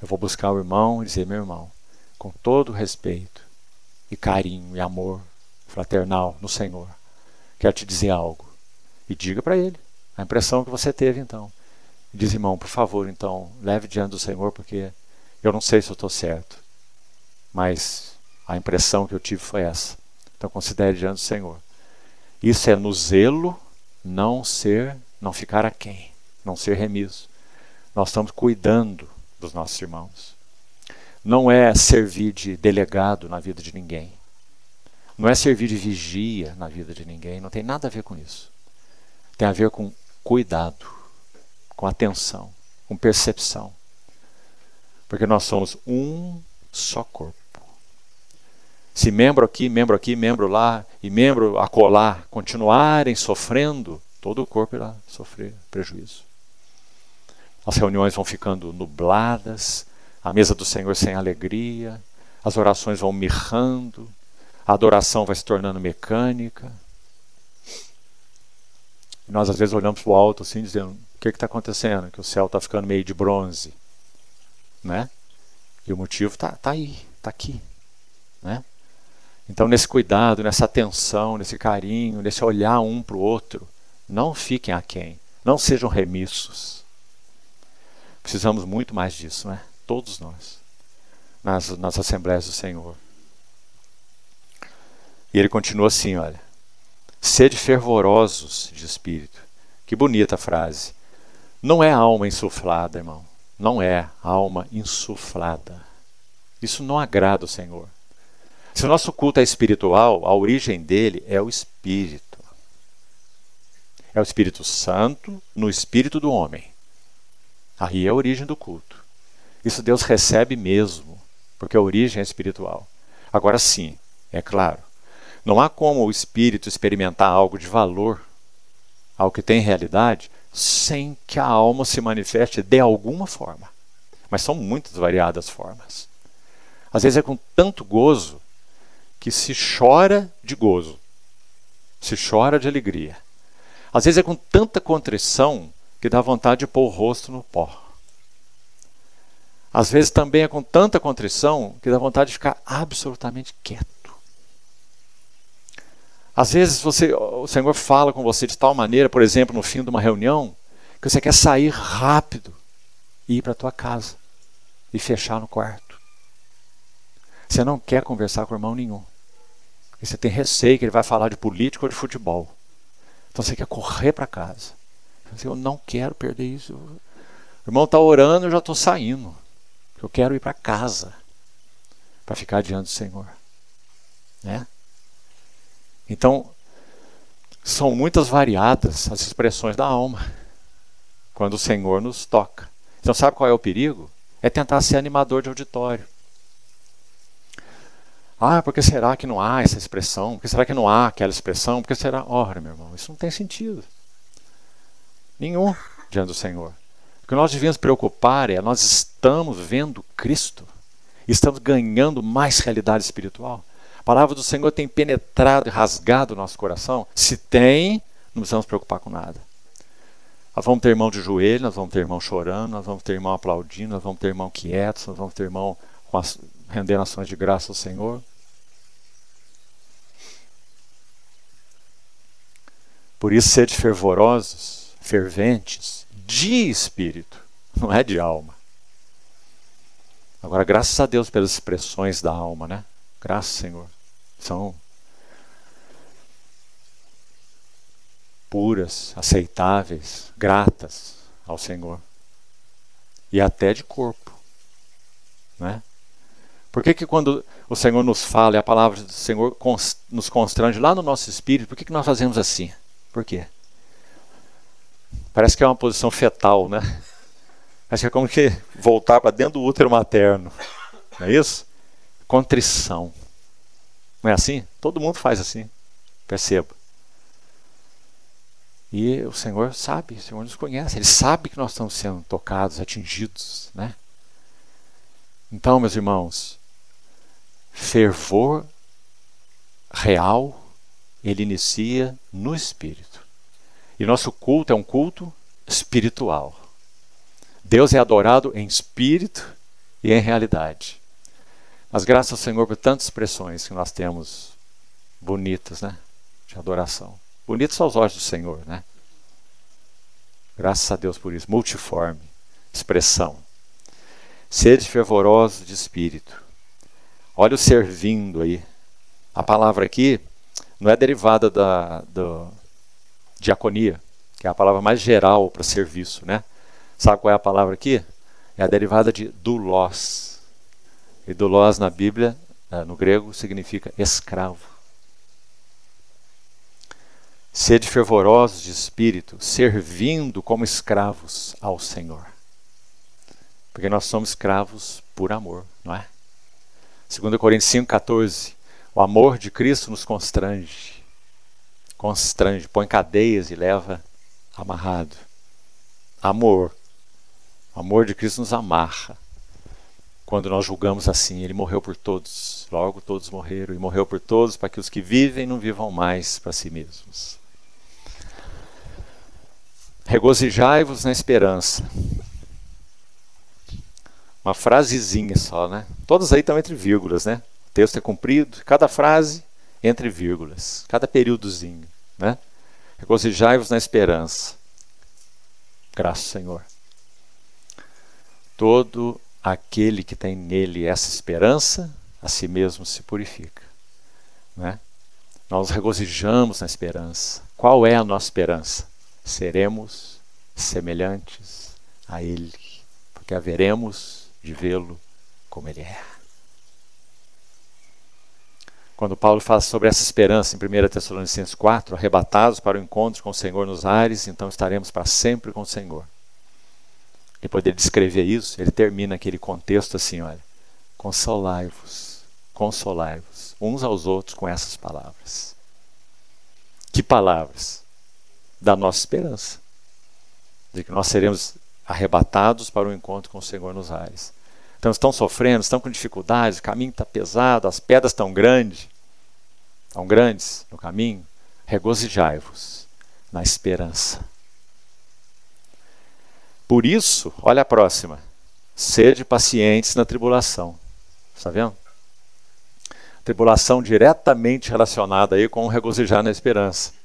Eu vou buscar o irmão e dizer, meu irmão, com todo respeito e carinho e amor fraternal no Senhor, quero te dizer algo. E diga para ele a impressão que você teve então. E diz, irmão, por favor, então, leve diante do Senhor, porque eu não sei se eu estou certo, mas a impressão que eu tive foi essa. Então considere diante do Senhor. Isso é no zelo não ser não ficar aquém, não ser remisso. Nós estamos cuidando dos nossos irmãos. Não é servir de delegado na vida de ninguém. Não é servir de vigia na vida de ninguém. Não tem nada a ver com isso. Tem a ver com cuidado, com atenção, com percepção. Porque nós somos um só corpo. Se membro aqui, membro lá e membro acolá continuarem sofrendo, todo o corpo irá sofrer prejuízo. As reuniões vão ficando nubladas, a mesa do Senhor sem alegria, as orações vão mirrando, a adoração vai se tornando mecânica. E nós às vezes olhamos para o alto assim, dizendo, o que está acontecendo? Que o céu está ficando meio de bronze. Né? E o motivo está aí, está aqui. Né? Então nesse cuidado, nessa atenção, nesse carinho, nesse olhar um para o outro, não fiquem aquém, não sejam remissos. Precisamos muito mais disso, né? Todos nós, nas Assembleias do Senhor. E ele continua assim, olha. Sede fervorosos de espírito. Que bonita frase. Não é alma insuflada, irmão. Não é alma insuflada. Isso não agrada o Senhor. Se o nosso culto é espiritual, a origem dele é o Espírito. É o Espírito Santo no espírito do homem. Aí é a origem do culto. Isso Deus recebe mesmo, porque a origem é espiritual. Agora sim, é claro, não há como o espírito experimentar algo de valor, algo que tem realidade, sem que a alma se manifeste de alguma forma. Mas são muitas variadas formas. Às vezes é com tanto gozo que se chora de gozo, se chora de alegria. Às vezes é com tanta contrição que dá vontade de pôr o rosto no pó. Às vezes também é com tanta contrição que dá vontade de ficar absolutamente quieto. Às vezes o Senhor fala com você de tal maneira, por exemplo, no fim de uma reunião, que você quer sair rápido e ir para a tua casa e fechar no quarto. Você não quer conversar com o irmão nenhum. E você tem receio que ele vai falar de política ou de futebol. Então você quer correr para casa. Eu não quero perder isso. O irmão está orando, eu já estou saindo. Eu quero ir para casa para ficar diante do Senhor. Né? Então, são muitas variadas as expressões da alma quando o Senhor nos toca. Então, sabe qual é o perigo? É tentar ser animador de auditório. Ah, por que será que não há essa expressão? Por que será que não há aquela expressão? Por que será? Ora, meu irmão, isso não tem sentido nenhum diante do Senhor. O que nós devíamos preocupar é, nós estamos vendo Cristo, estamos ganhando mais realidade espiritual. A palavra do Senhor tem penetrado e rasgado o nosso coração. Se tem, não precisamos preocupar com nada. Nós vamos ter irmão de joelho, nós vamos ter irmão chorando, nós vamos ter irmão aplaudindo, nós vamos ter irmão quieto, nós vamos ter irmão rendendo ações de graça ao Senhor. Por isso, sede fervorosos, ferventes, de espírito, não é de alma. Agora, graças a Deus pelas expressões da alma, né? Graças, Senhor. São puras, aceitáveis, gratas ao Senhor. E até de corpo. Né? Por que quando o Senhor nos fala e a palavra do Senhor nos constrange lá no nosso espírito, por que nós fazemos assim? Por quê? Parece que é uma posição fetal, né? Parece que é como que voltar para dentro do útero materno. Não é isso? Contrição. Não é assim? Todo mundo faz assim. Perceba. E o Senhor sabe, o Senhor nos conhece. Ele sabe que nós estamos sendo tocados, atingidos, né? Então, meus irmãos, fervor real, ele inicia no Espírito. E nosso culto é um culto espiritual. Deus é adorado em espírito e em realidade. Mas graças ao Senhor por tantas expressões que nós temos bonitas, né? De adoração. Bonitas aos olhos do Senhor, né? Graças a Deus por isso. Multiforme expressão. Sede fervorosos de espírito. Olha o servindo aí. A palavra aqui não é derivada da diaconia. que é a palavra mais geral para serviço, né? Sabe qual é a palavra aqui? É a derivada de doulos. E doulos na Bíblia, no grego, significa escravo. Sede fervorosos de espírito, servindo como escravos ao Senhor. Porque nós somos escravos por amor, não é? 2 Coríntios 5,14. O amor de Cristo nos constrange. Constrange, põe cadeias e leva amarrado. Amor. O amor de Cristo nos amarra. Quando nós julgamos assim, ele morreu por todos. Logo todos morreram e morreu por todos para que os que vivem não vivam mais para si mesmos. Regozijai-vos na esperança. Uma frasezinha só, né? Todas aí estão entre vírgulas, né? O texto é comprido, cada frase entre vírgulas, cada períodozinho, né? Regozijai-vos na esperança. Graças ao Senhor. Todo aquele que tem nele essa esperança, a si mesmo se purifica, né? Nós regozijamos na esperança. Qual é a nossa esperança? Seremos semelhantes a Ele, porque haveremos de vê-lo como Ele é. Quando Paulo fala sobre essa esperança em 1 Tessalonicenses 4, arrebatados para o encontro com o Senhor nos ares, então estaremos para sempre com o Senhor. Depois de descrever isso, ele termina aquele contexto assim, olha, consolai-vos uns aos outros com essas palavras. Que palavras? Da nossa esperança, de que nós seremos arrebatados para o encontro com o Senhor nos ares. Então estão sofrendo, estão com dificuldades, o caminho está pesado, as pedras estão grandes no caminho. Regozijai-vos na esperança. Por isso, olha a próxima, sede pacientes na tribulação. Está vendo? Tribulação diretamente relacionada aí com o regozijar na esperança.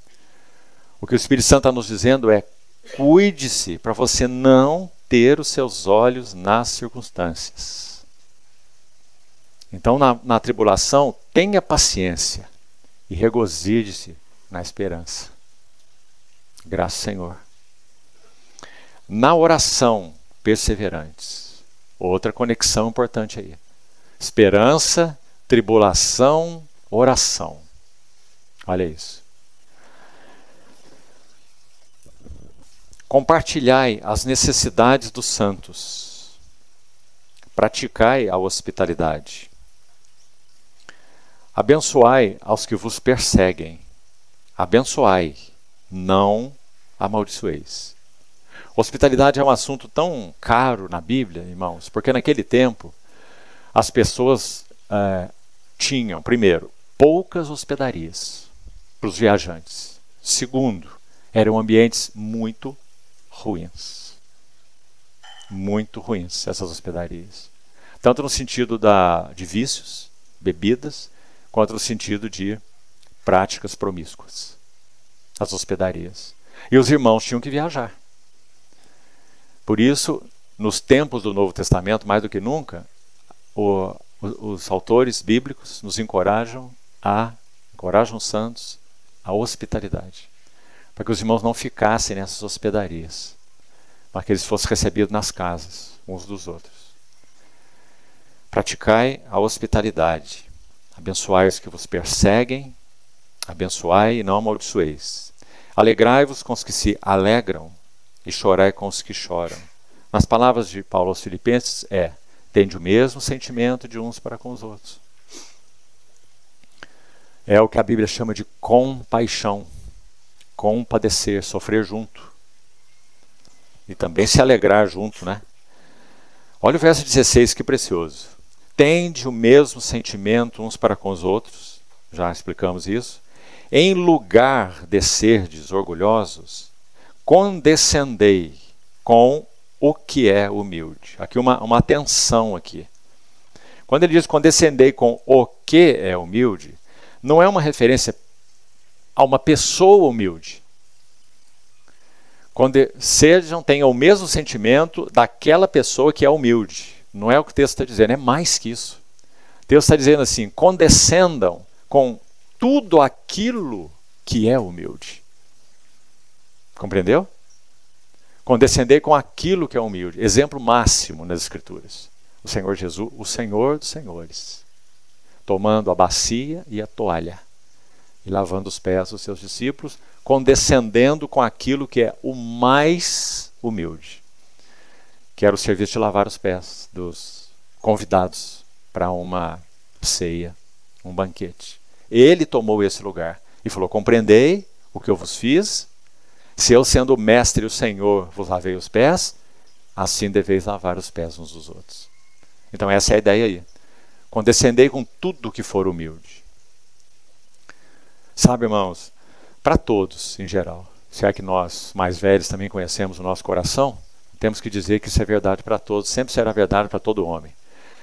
O que o Espírito Santo está nos dizendo é: cuide-se para você não ter os seus olhos nas circunstâncias. Então, na tribulação, tenha paciência e regozije-se na esperança. Graças ao Senhor. Na oração, perseverantes. Outra conexão importante aí. Esperança, tribulação, oração. Olha isso. Compartilhai as necessidades dos santos. Praticai a hospitalidade. Abençoai aos que vos perseguem. Abençoai, não amaldiçoeis. Hospitalidade é um assunto tão caro na Bíblia, irmãos, porque naquele tempo as pessoas tinham, primeiro, poucas hospedarias para os viajantes. Segundo, eram ambientes muito ruins essas hospedarias, tanto no sentido de vícios, bebidas, quanto no sentido de práticas promíscuas, as hospedarias. E os irmãos tinham que viajar. Por isso, nos tempos do Novo Testamento, mais do que nunca, os autores bíblicos nos encorajam os santos à hospitalidade, para que os irmãos não ficassem nessas hospedarias, para que eles fossem recebidos nas casas, uns dos outros. Praticai a hospitalidade, abençoai os que vos perseguem, abençoai e não amaldiçoeis. Alegrai-vos com os que se alegram e chorai com os que choram. Nas palavras de Paulo aos Filipenses tende o mesmo sentimento de uns para com os outros. É o que a Bíblia chama de compaixão. Compadecer, sofrer junto. E também se alegrar junto, né? Olha o verso 16, que precioso. Tende o mesmo sentimento uns para com os outros. Já explicamos isso. Em lugar de serdes orgulhosos, condescendei com o que é humilde. Aqui uma atenção aqui. Quando ele diz condescendei com o que é humilde, não é uma referência a uma pessoa humilde. Sejam, tenham o mesmo sentimento daquela pessoa que é humilde. Não é o que o texto está dizendo, é mais que isso. O texto está dizendo assim, condescendam com tudo aquilo que é humilde. Compreendeu? Condescender com aquilo que é humilde. Exemplo máximo nas Escrituras. O Senhor Jesus, o Senhor dos Senhores, tomando a bacia e a toalha e lavando os pés dos seus discípulos, condescendendo com aquilo que é o mais humilde, que era o serviço de lavar os pés dos convidados para uma ceia, um banquete. Ele tomou esse lugar e falou: compreendei o que eu vos fiz, se eu, sendo o mestre e o Senhor, vos lavei os pés, assim deveis lavar os pés uns dos outros. Então essa é a ideia aí. Condescendei com tudo que for humilde. Sabe, irmãos, para todos em geral, se é que nós mais velhos também conhecemos o nosso coração, temos que dizer que isso é verdade para todos, sempre será verdade para todo homem.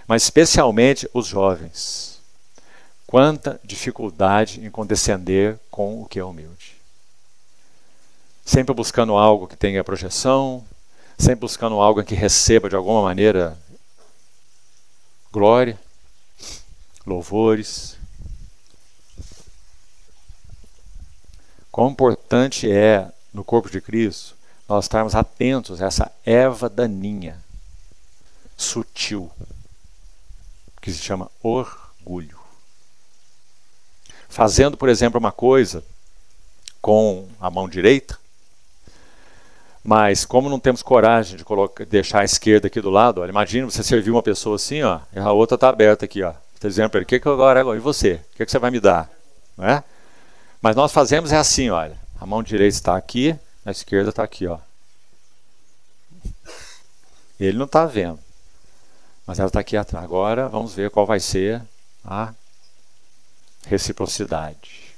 Mas especialmente os jovens. Quanta dificuldade em condescender com o que é humilde. Sempre buscando algo que tenha projeção, sempre buscando algo que receba de alguma maneira glória, louvores. Quão importante é, no corpo de Cristo, nós estarmos atentos a essa erva daninha, sutil, que se chama orgulho. Fazendo, por exemplo, uma coisa com a mão direita, mas como não temos coragem de deixar a esquerda aqui do lado, olha, imagina você servir uma pessoa assim, ó, e a outra está aberta aqui, ó. Você dizendo para ele: o que agora? E você? O que você vai me dar? Não é? Mas nós fazemos é assim, olha, a mão direita está aqui, a esquerda está aqui, ó. Ele não está vendo, mas ela está aqui atrás. Agora vamos ver qual vai ser a reciprocidade.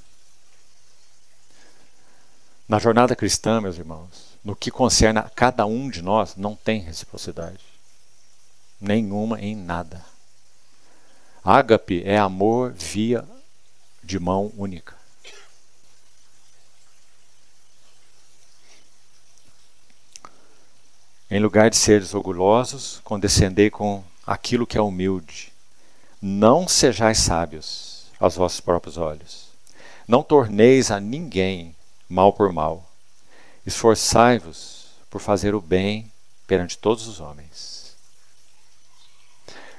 Na jornada cristã, meus irmãos, no que concerne a cada um de nós, não tem reciprocidade. Nenhuma em nada. Ágape é amor via de mão única. Em lugar de seres orgulhosos, condescendei com aquilo que é humilde. Não sejais sábios aos vossos próprios olhos. Não torneis a ninguém mal por mal. Esforçai-vos por fazer o bem perante todos os homens.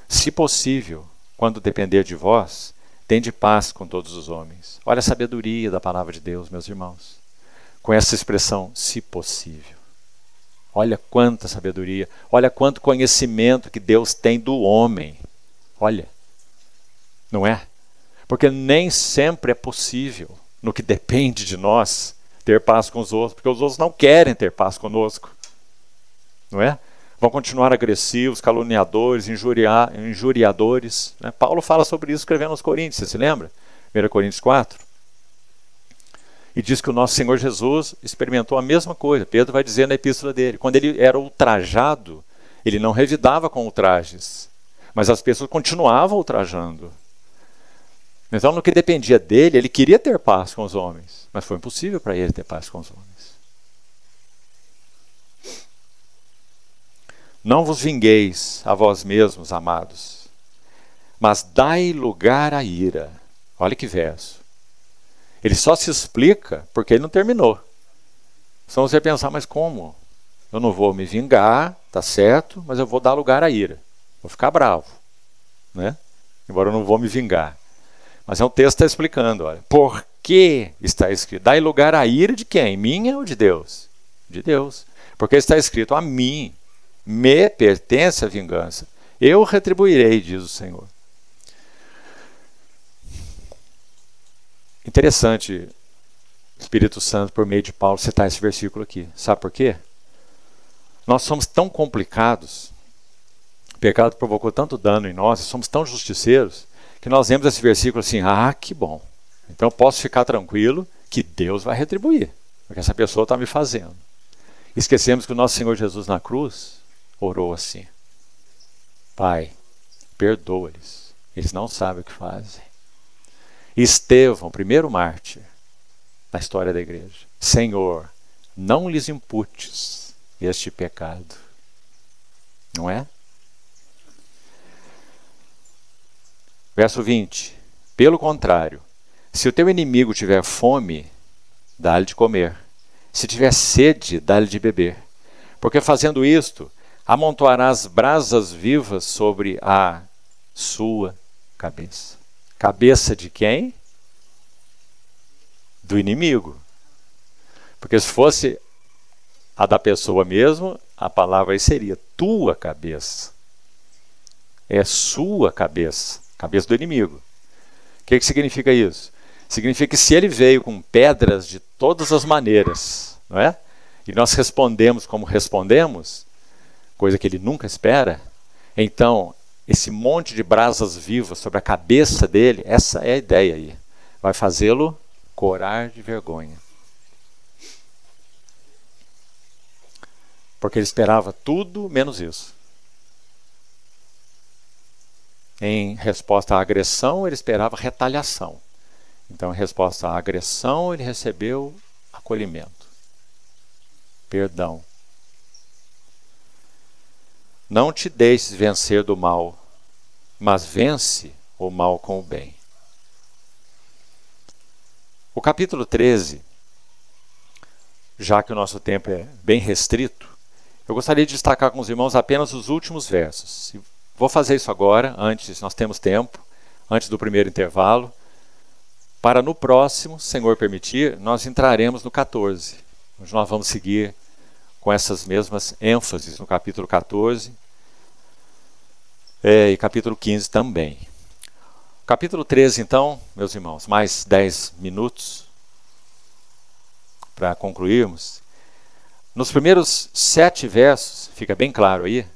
Se possível, quando depender de vós, tende paz com todos os homens. Olha a sabedoria da palavra de Deus, meus irmãos. Com essa expressão, se possível. Olha quanta sabedoria, olha quanto conhecimento que Deus tem do homem. Olha, não é? Porque nem sempre é possível, no que depende de nós, ter paz com os outros, porque os outros não querem ter paz conosco. Não é? Vão continuar agressivos, caluniadores, injuriadores. Né? Paulo fala sobre isso escrevendo aos Coríntios, você se lembra? 1 Coríntios 4. E diz que o nosso Senhor Jesus experimentou a mesma coisa. Pedro vai dizer na epístola dele. Quando ele era ultrajado, ele não revidava com ultrajes, mas as pessoas continuavam ultrajando. Então, no que dependia dele, ele queria ter paz com os homens, mas foi impossível para ele ter paz com os homens. Não vos vingueis a vós mesmos, amados, mas dai lugar à ira. Olha que verso. Ele só se explica porque ele não terminou. Então você pensar, mas como? Eu não vou me vingar, tá certo, mas eu vou dar lugar à ira. Vou ficar bravo, né? Embora eu não vou me vingar. Mas é um texto que está explicando, olha. Por que está escrito? Dai lugar à ira de quem? Minha ou de Deus? De Deus. Porque está escrito: a mim me pertence a vingança. Eu retribuirei, diz o Senhor. Interessante, Espírito Santo, por meio de Paulo, citar esse versículo aqui. Sabe por quê? Nós somos tão complicados, o pecado provocou tanto dano em nós, somos tão justiceiros, que nós vemos esse versículo assim: ah, que bom. Então eu posso ficar tranquilo que Deus vai retribuir, porque essa pessoa está me fazendo. Esquecemos que o nosso Senhor Jesus na cruz orou assim: Pai, perdoa-lhes, eles não sabem o que fazem. Estevão, primeiro mártir na história da igreja: Senhor, não lhes imputes este pecado. Não é? Verso 20. Pelo contrário, se o teu inimigo tiver fome, dá-lhe de comer. Se tiver sede, dá-lhe de beber. Porque fazendo isto, amontoarás brasas vivas sobre a sua cabeça. Cabeça de quem? Do inimigo. Porque se fosse a da pessoa mesmo, a palavra aí seria tua cabeça. É sua cabeça, cabeça do inimigo. O que significa isso? Significa que se ele veio com pedras de todas as maneiras, não é? E nós respondemos como respondemos, coisa que ele nunca espera, então esse monte de brasas vivas sobre a cabeça dele, essa é a ideia aí, vai fazê-lo corar de vergonha. Porque ele esperava tudo menos isso. Em resposta à agressão, ele esperava retaliação. Então, em resposta à agressão, ele recebeu acolhimento, perdão. Não te deixes vencer do mal, mas vence o mal com o bem. O capítulo 13, já que o nosso tempo é bem restrito, eu gostaria de destacar com os irmãos apenas os últimos versos. Vou fazer isso agora, antes, nós temos tempo, antes do primeiro intervalo, para no próximo, se Senhor permitir, nós entraremos no 14, onde nós vamos seguir com essas mesmas ênfases no capítulo 14 e capítulo 15 também. Capítulo 13, então, meus irmãos, mais 10 minutos para concluirmos. Nos primeiros 7 versos, fica bem claro aí,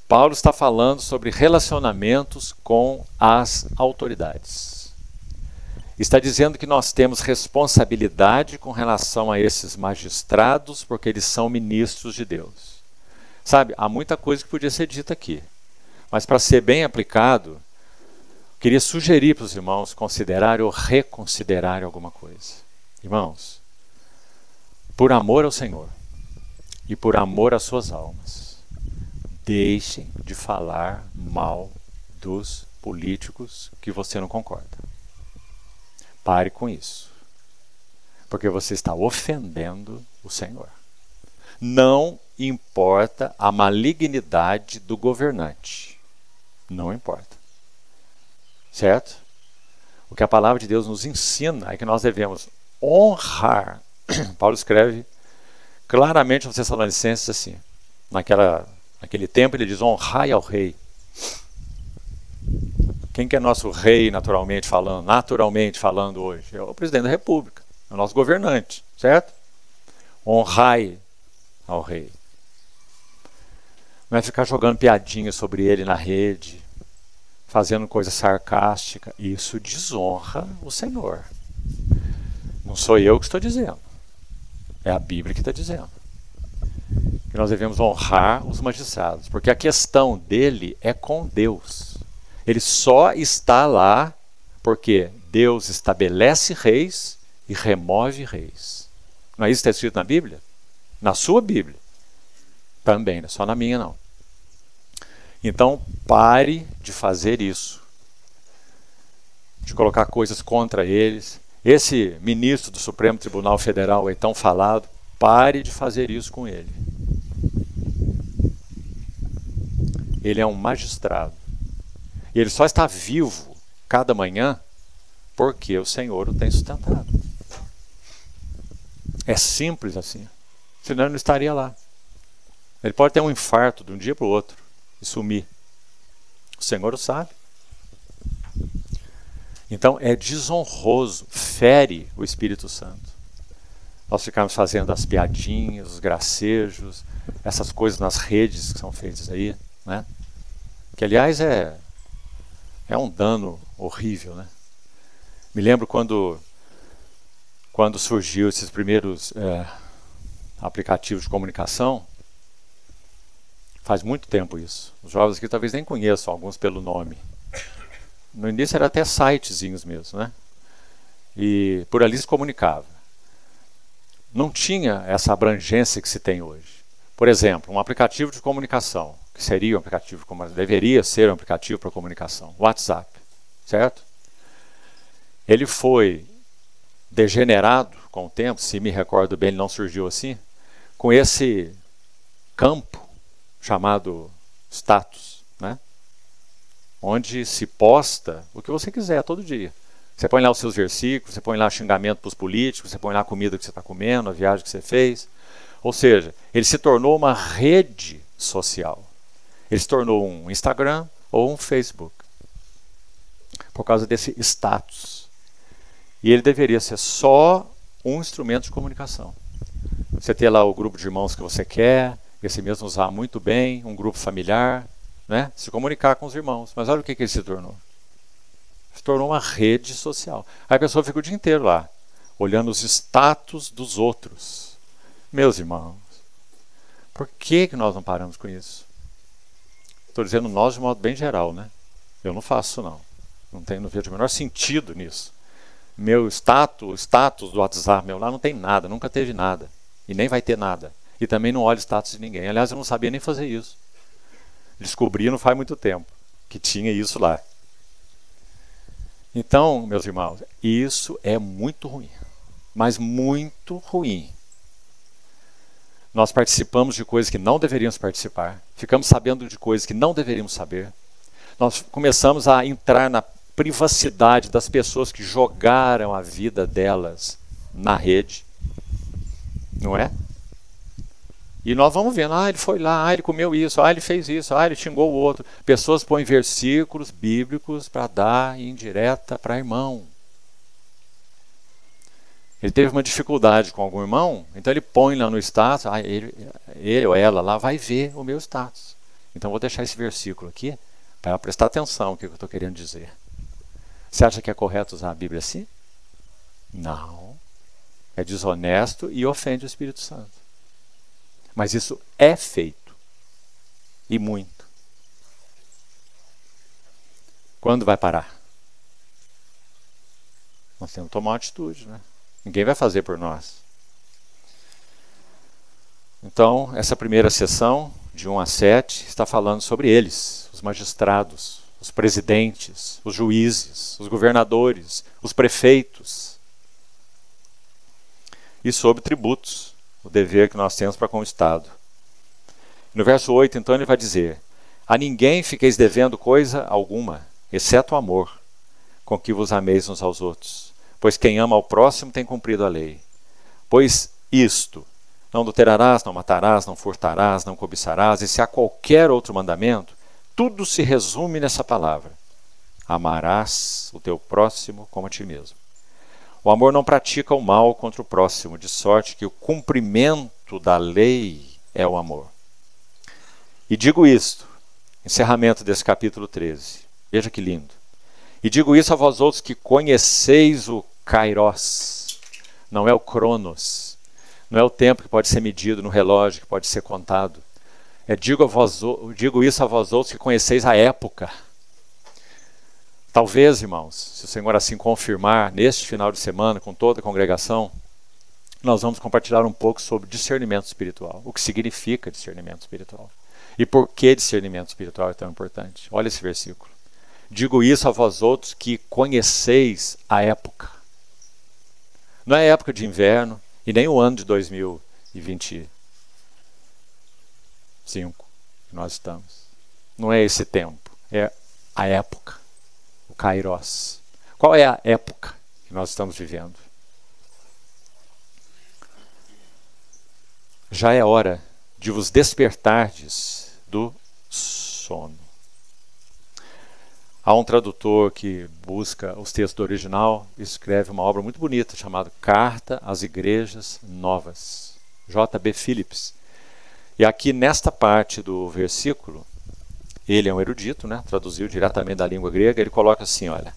Paulo está falando sobre relacionamentos com as autoridades. Está dizendo que nós temos responsabilidade com relação a esses magistrados, porque eles são ministros de Deus. Sabe, há muita coisa que podia ser dita aqui, mas para ser bem aplicado, queria sugerir para os irmãos considerarem ou reconsiderarem alguma coisa. Irmãos, por amor ao Senhor e por amor às suas almas, deixem de falar mal dos políticos que você não concorda. Pare com isso, porque você está ofendendo o Senhor. Não importa a malignidade do governante. Não importa. Certo? O que a palavra de Deus nos ensina é que nós devemos honrar. Paulo escreve claramente aos Tessalonicenses assim, naquele tempo ele diz: honrai ao rei. Quem que é nosso rei naturalmente falando hoje? É o presidente da República, é o nosso governante, certo? Honrai ao rei. Não é ficar jogando piadinhas sobre ele na rede, fazendo coisa sarcástica. Isso desonra o Senhor. Não sou eu que estou dizendo. É a Bíblia que está dizendo. Que nós devemos honrar os magistrados, porque a questão dele é com Deus. Ele só está lá porque Deus estabelece reis e remove reis. Não é isso que está escrito na Bíblia? Na sua Bíblia. Também, não é só na minha não. Então, pare de fazer isso. De colocar coisas contra eles. Esse ministro do Supremo Tribunal Federal aí tão falado, pare de fazer isso com ele. Ele é um magistrado. E ele só está vivo cada manhã porque o Senhor o tem sustentado. É simples assim. Senão ele não estaria lá. Ele pode ter um infarto de um dia para o outro e sumir. O Senhor o sabe. Então é desonroso, fere o Espírito Santo. Nós ficamos fazendo as piadinhas, os gracejos, essas coisas nas redes que são feitas aí, né? Que aliás é um dano horrível, né? Me lembro quando surgiu esses primeiros aplicativos de comunicação. Faz muito tempo isso. Os jovens aqui talvez nem conheçam alguns pelo nome. No início era até sitezinhos mesmo, né? E por ali se comunicava. Não tinha essa abrangência que se tem hoje. Por exemplo, um aplicativo de comunicação, que seria um aplicativo, deveria ser um aplicativo para comunicação, WhatsApp, certo? Ele foi degenerado com o tempo, se me recordo bem, ele não surgiu assim, com esse campo chamado status, né? Onde se posta o que você quiser todo dia. Você põe lá os seus versículos, você põe lá xingamento para os políticos, você põe lá a comida que você está comendo, a viagem que você fez. Ou seja, ele se tornou uma rede social. Ele se tornou um Instagram ou um Facebook. Por causa desse status. E ele deveria ser só um instrumento de comunicação. Você ter lá o grupo de irmãos que você quer, esse mesmo usar muito bem, um grupo familiar, né? Se comunicar com os irmãos. Mas olha o que ele se tornou. Se tornou uma rede social. Aí a pessoa fica o dia inteiro lá, olhando os status dos outros. Meus irmãos, por que nós não paramos com isso? Estou dizendo nós de modo bem geral, né? Eu não faço, não. Não vejo o menor sentido nisso. Meu status do WhatsApp meu lá não tem nada, nunca teve nada. E nem vai ter nada. E também não olho o status de ninguém. Aliás, eu não sabia nem fazer isso. Descobri não faz muito tempo que tinha isso lá. Então, meus irmãos, isso é muito ruim. Mas muito ruim. Nós participamos de coisas que não deveríamos participar. Ficamos sabendo de coisas que não deveríamos saber. Nós começamos a entrar na privacidade das pessoas que jogaram a vida delas na rede. Não é? E nós vamos vendo, ele foi lá, ele comeu isso, ele fez isso, ele xingou o outro. Pessoas põem versículos bíblicos para dar indireta para irmão. Ele teve uma dificuldade com algum irmão, então ele põe lá no status, ele ou ela lá vai ver o meu status. Então vou deixar esse versículo aqui para prestar atenção no que eu estou querendo dizer. Você acha que é correto usar a Bíblia assim? Não. É desonesto e ofende o Espírito Santo. Mas isso é feito. E muito. Quando vai parar? Nós temos que tomar uma atitude, né? Ninguém vai fazer por nós. Então, essa primeira sessão, de 1 a 7, está falando sobre eles, os magistrados, os presidentes, os juízes, os governadores, os prefeitos. E sobre tributos, o dever que nós temos para com o Estado. No verso 8, então, ele vai dizer: a ninguém fiqueis devendo coisa alguma, exceto o amor, com que vos ameis uns aos outros. Pois quem ama ao próximo tem cumprido a lei. Pois isto, não adulterarás, não matarás, não furtarás, não cobiçarás, e se há qualquer outro mandamento, tudo se resume nessa palavra: amarás o teu próximo como a ti mesmo. O amor não pratica o mal contra o próximo, de sorte que o cumprimento da lei é o amor. E digo isto, encerramento desse capítulo 13. Veja que lindo. E digo isso a vós outros que conheceis o Kairos, não é o Cronos, não é o tempo que pode ser medido no relógio, que pode ser contado. Digo isso a vós outros que conheceis a época. Talvez, irmãos, se o Senhor assim confirmar, neste final de semana, com toda a congregação, nós vamos compartilhar um pouco sobre discernimento espiritual. O que significa discernimento espiritual. E por que discernimento espiritual é tão importante. Olha esse versículo. Digo isso a vós outros que conheceis a época. Não é a época de inverno e nem o ano de 2025 que nós estamos. Não é esse tempo, é a época. O Kairos. Qual é a época que nós estamos vivendo? Já é hora de vos despertardes do sono. Há um tradutor que busca os textos do original e escreve uma obra muito bonita chamada Carta às Igrejas Novas, J.B. Phillips. E aqui nesta parte do versículo, ele é um erudito, né? Traduziu diretamente da língua grega, ele coloca assim, olha: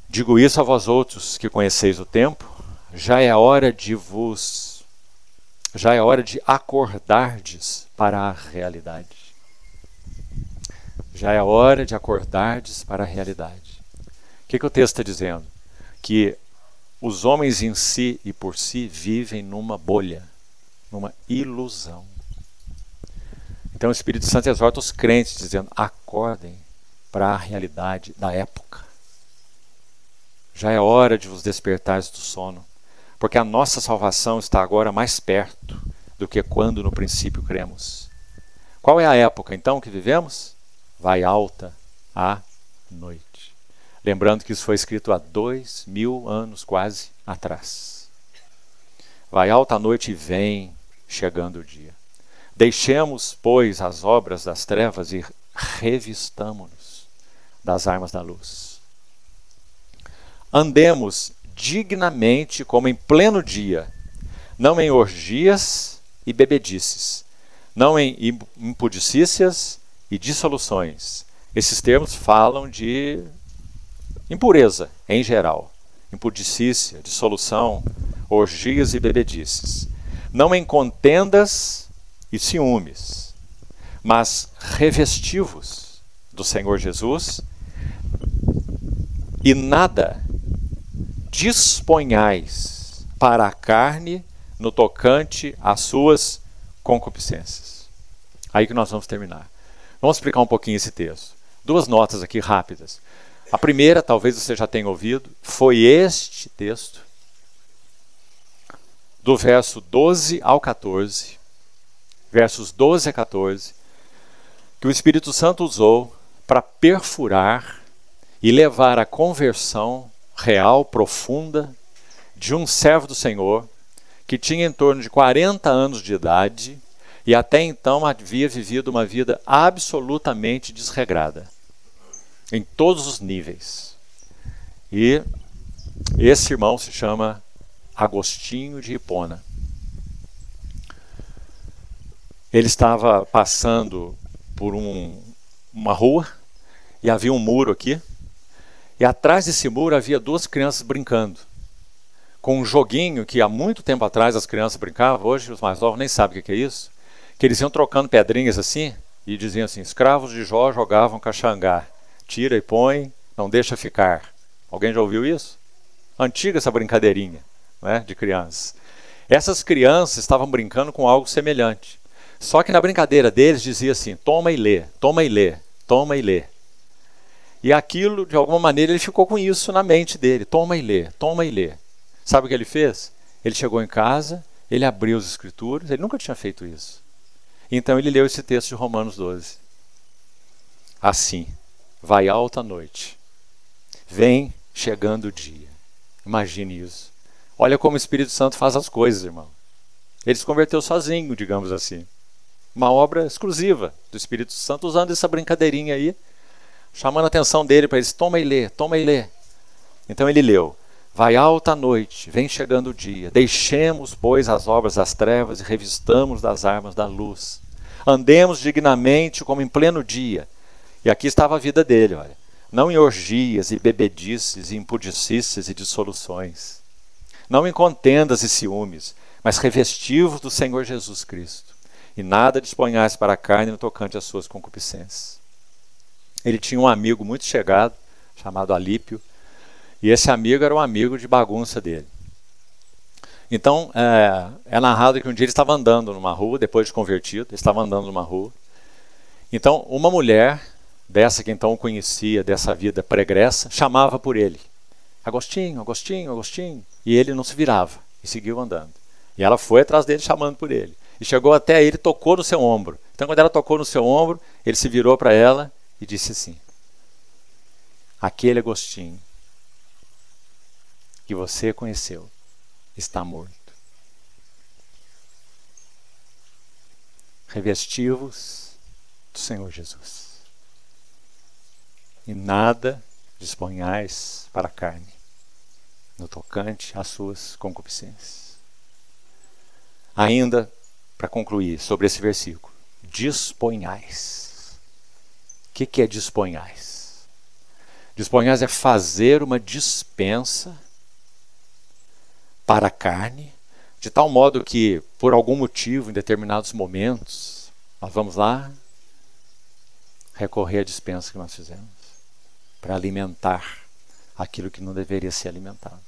digo isso a vós outros que conheceis o tempo, já é hora de acordardes para a realidade. Já é hora de acordardes para a realidade. O que o texto está dizendo? Que os homens em si e por si vivem numa bolha, numa ilusão. Então o Espírito Santo exorta os crentes dizendo: acordem para a realidade da época. Já é hora de vos despertares do sono, porque a nossa salvação está agora mais perto do que quando no princípio cremos. Qual é a época, então, que vivemos? Vai alta a noite. Lembrando que isso foi escrito há 2000 anos quase atrás. Vai alta a noite e vem chegando o dia. Deixemos, pois, as obras das trevas e revistamo-nos das armas da luz. Andemos dignamente como em pleno dia, não em orgias e bebedices, não em impudicícias e dissoluções. Esses termos falam de impureza em geral. Impudicícia, dissolução, orgias e bebedices. Não em contendas e ciúmes, mas revestivos do Senhor Jesus e nada disponhais para a carne no tocante às suas concupiscências. Aí que nós vamos terminar. Vamos explicar um pouquinho esse texto. Duas notas aqui rápidas. A primeira, talvez você já tenha ouvido, foi este texto, do verso 12 ao 14, versos 12 a 14, que o Espírito Santo usou para perfurar e levar à conversão real, profunda, de um servo do Senhor que tinha em torno de 40 anos de idade e até então havia vivido uma vida absolutamente desregrada, em todos os níveis. E esse irmão se chama Agostinho de Hipona. Ele estava passando por uma rua e havia um muro aqui. E atrás desse muro havia duas crianças brincando, com um joguinho que há muito tempo atrás as crianças brincavam, hoje os mais novos nem sabem o que é isso, que eles iam trocando pedrinhas assim, e diziam assim, escravos de Jó jogavam caxangá, tira e põe, não deixa ficar. Alguém já ouviu isso? Antiga essa brincadeirinha, né, de crianças. Essas crianças estavam brincando com algo semelhante, só que na brincadeira deles dizia assim, toma e lê, toma e lê, toma e lê. E aquilo, de alguma maneira, ele ficou com isso na mente dele. Toma e lê, toma e lê. Sabe o que ele fez? Ele chegou em casa, ele abriu as escrituras, ele nunca tinha feito isso. Então ele leu esse texto de Romanos 12. Assim, vai alta a noite, vem chegando o dia. Imagine isso. Olha como o Espírito Santo faz as coisas, irmão. Ele se converteu sozinho, digamos assim. Uma obra exclusiva do Espírito Santo, usando essa brincadeirinha aí, chamando a atenção dele para eles, toma e lê, toma e lê. Então ele leu, vai alta a noite, vem chegando o dia, deixemos, pois, as obras das trevas e revistamos das armas da luz. Andemos dignamente como em pleno dia. E aqui estava a vida dele, olha. Não em orgias e bebedices e impudicícias e dissoluções. Não em contendas e ciúmes, mas revestivos do Senhor Jesus Cristo. E nada disponhais para a carne no tocante às suas concupiscências. Ele tinha um amigo muito chegado, chamado Alípio, e esse amigo era um amigo de bagunça dele. Então, é narrado que um dia ele estava andando numa rua, depois de convertido, ele estava andando numa rua. Então, uma mulher, dessa que então o conhecia, dessa vida pregressa, chamava por ele. Agostinho, Agostinho, Agostinho. E ele não se virava, e seguiu andando. E ela foi atrás dele chamando por ele. E chegou até ele, tocou no seu ombro. Então, quando ela tocou no seu ombro, ele se virou para ela e disse assim, aquele Agostinho que você conheceu está morto. Revestivos do Senhor Jesus. E nada disponhais para a carne, no tocante às suas concupiscências. Ainda, para concluir sobre esse versículo, disponhais. O que é disponhais? Disponhais é fazer uma dispensa para a carne, de tal modo que, por algum motivo, em determinados momentos, nós vamos lá recorrer à dispensa que nós fizemos para alimentar aquilo que não deveria ser alimentado.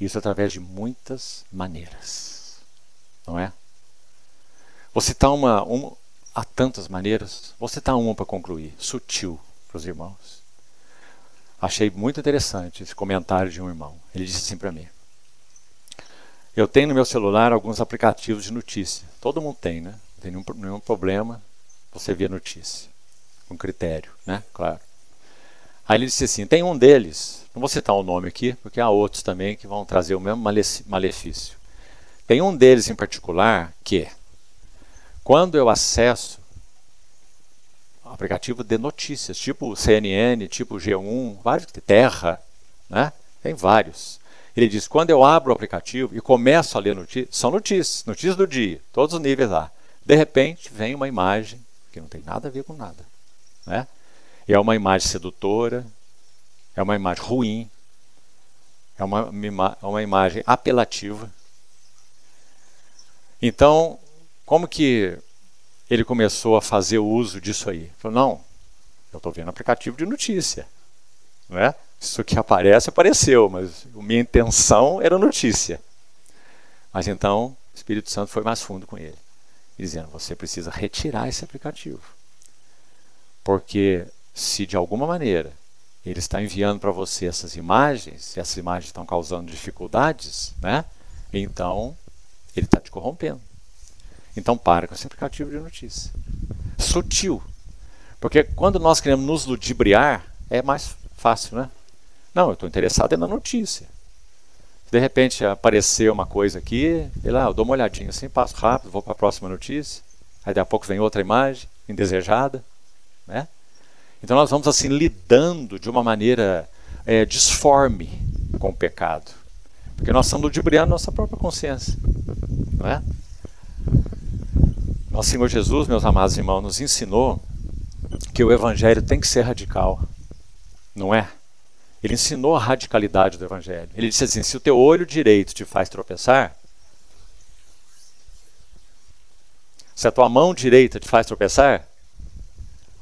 Isso através de muitas maneiras, não é? Vou citar há tantas maneiras, vou citar uma para concluir, sutil para os irmãos. Achei muito interessante esse comentário de um irmão. Ele disse assim para mim: eu tenho no meu celular alguns aplicativos de notícia. Todo mundo tem, né? Não tem nenhum problema você ver notícia. Com critério, né? Claro. Aí ele disse assim, tem um deles, não vou citar o nome aqui, porque há outros também que vão trazer o mesmo malefício. Tem um deles em particular que, quando eu acesso aplicativo de notícias, tipo CNN, tipo G1, vários, Terra, né? Tem vários. Ele diz, quando eu abro o aplicativo e começo a ler notícias, são notícias do dia, todos os níveis lá. De repente, vem uma imagem que não tem nada a ver com nada, né? E é uma imagem sedutora, é uma imagem ruim, é uma imagem apelativa. Então, como que ele começou a fazer o uso disso aí? Ele falou, não, eu estou vendo aplicativo de notícia, não é? Isso que aparece, apareceu, mas a minha intenção era notícia. Mas então, o Espírito Santo foi mais fundo com ele, dizendo, você precisa retirar esse aplicativo. Porque se de alguma maneira ele está enviando para você essas imagens, se essas imagens estão causando dificuldades, né? Então ele está te corrompendo. Então para com esse aplicativo de notícia. Sutil. Porque quando nós queremos nos ludibriar, é mais fácil, né? Não, eu estou interessado na notícia. De repente apareceu uma coisa aqui, eu dou uma olhadinha assim, passo rápido, vou para a próxima notícia. Aí daqui a pouco vem outra imagem, indesejada, né? Então nós vamos assim lidando de uma maneira disforme com o pecado. Porque nós estamos ludibriando nossa própria consciência, não é? Nosso Senhor Jesus, meus amados irmãos, nos ensinou que o Evangelho tem que ser radical, não é? Ele ensinou a radicalidade do Evangelho. Ele disse assim, se o teu olho direito te faz tropeçar, se a tua mão direita te faz tropeçar,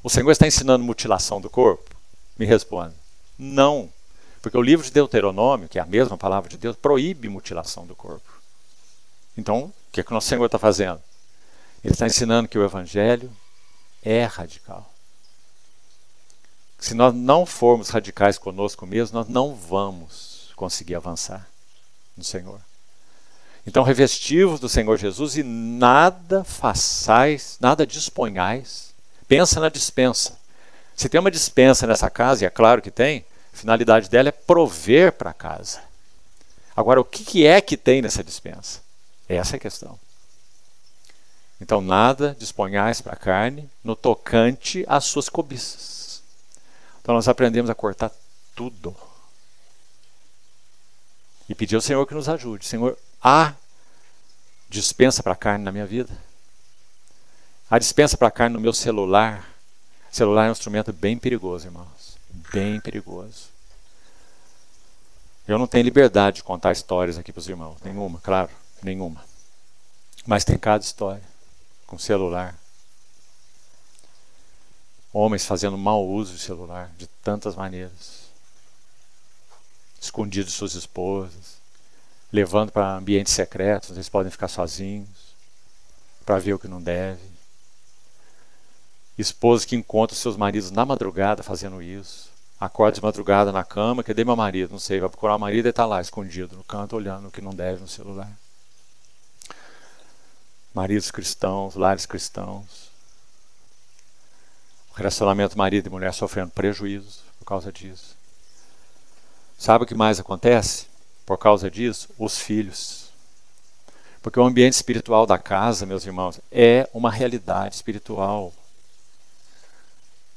o Senhor está ensinando mutilação do corpo? Me responda. Não. Porque o livro de Deuteronômio, que é a mesma palavra de Deus, proíbe mutilação do corpo. Então, o que o nosso Senhor está fazendo? Ele está ensinando que o Evangelho é radical. Se nós não formos radicais conosco mesmo, nós não vamos conseguir avançar no Senhor. Então, revestivos do Senhor Jesus e nada façais, nada disponhais. Pensa na dispensa. Se tem uma dispensa nessa casa, e é claro que tem, a finalidade dela é prover para a casa. Agora, o que é que tem nessa dispensa? Essa é a questão. Então, nada disponhais para a carne no tocante às suas cobiças. Então, nós aprendemos a cortar tudo. E pedir ao Senhor que nos ajude. Senhor, há dispensa para a carne na minha vida? A dispensa para a carne no meu celular. O celular é um instrumento bem perigoso, irmãos. Bem perigoso. Eu não tenho liberdade de contar histórias aqui para os irmãos. Nenhuma, claro, nenhuma. Mas tem cada história com celular. Homens fazendo mau uso de celular de tantas maneiras. Escondidos de suas esposas. Levando para ambientes secretos, onde eles podem ficar sozinhos. Para ver o que não deve. Esposas que encontram seus maridos na madrugada fazendo isso. Acorda de madrugada na cama, cadê meu marido? Não sei, vai procurar o marido e está lá, escondido no canto, olhando o que não deve no celular. Maridos cristãos, lares cristãos. O relacionamento marido e mulher sofrendo prejuízos por causa disso. Sabe o que mais acontece? Por causa disso, os filhos. Porque o ambiente espiritual da casa, meus irmãos, é uma realidade espiritual.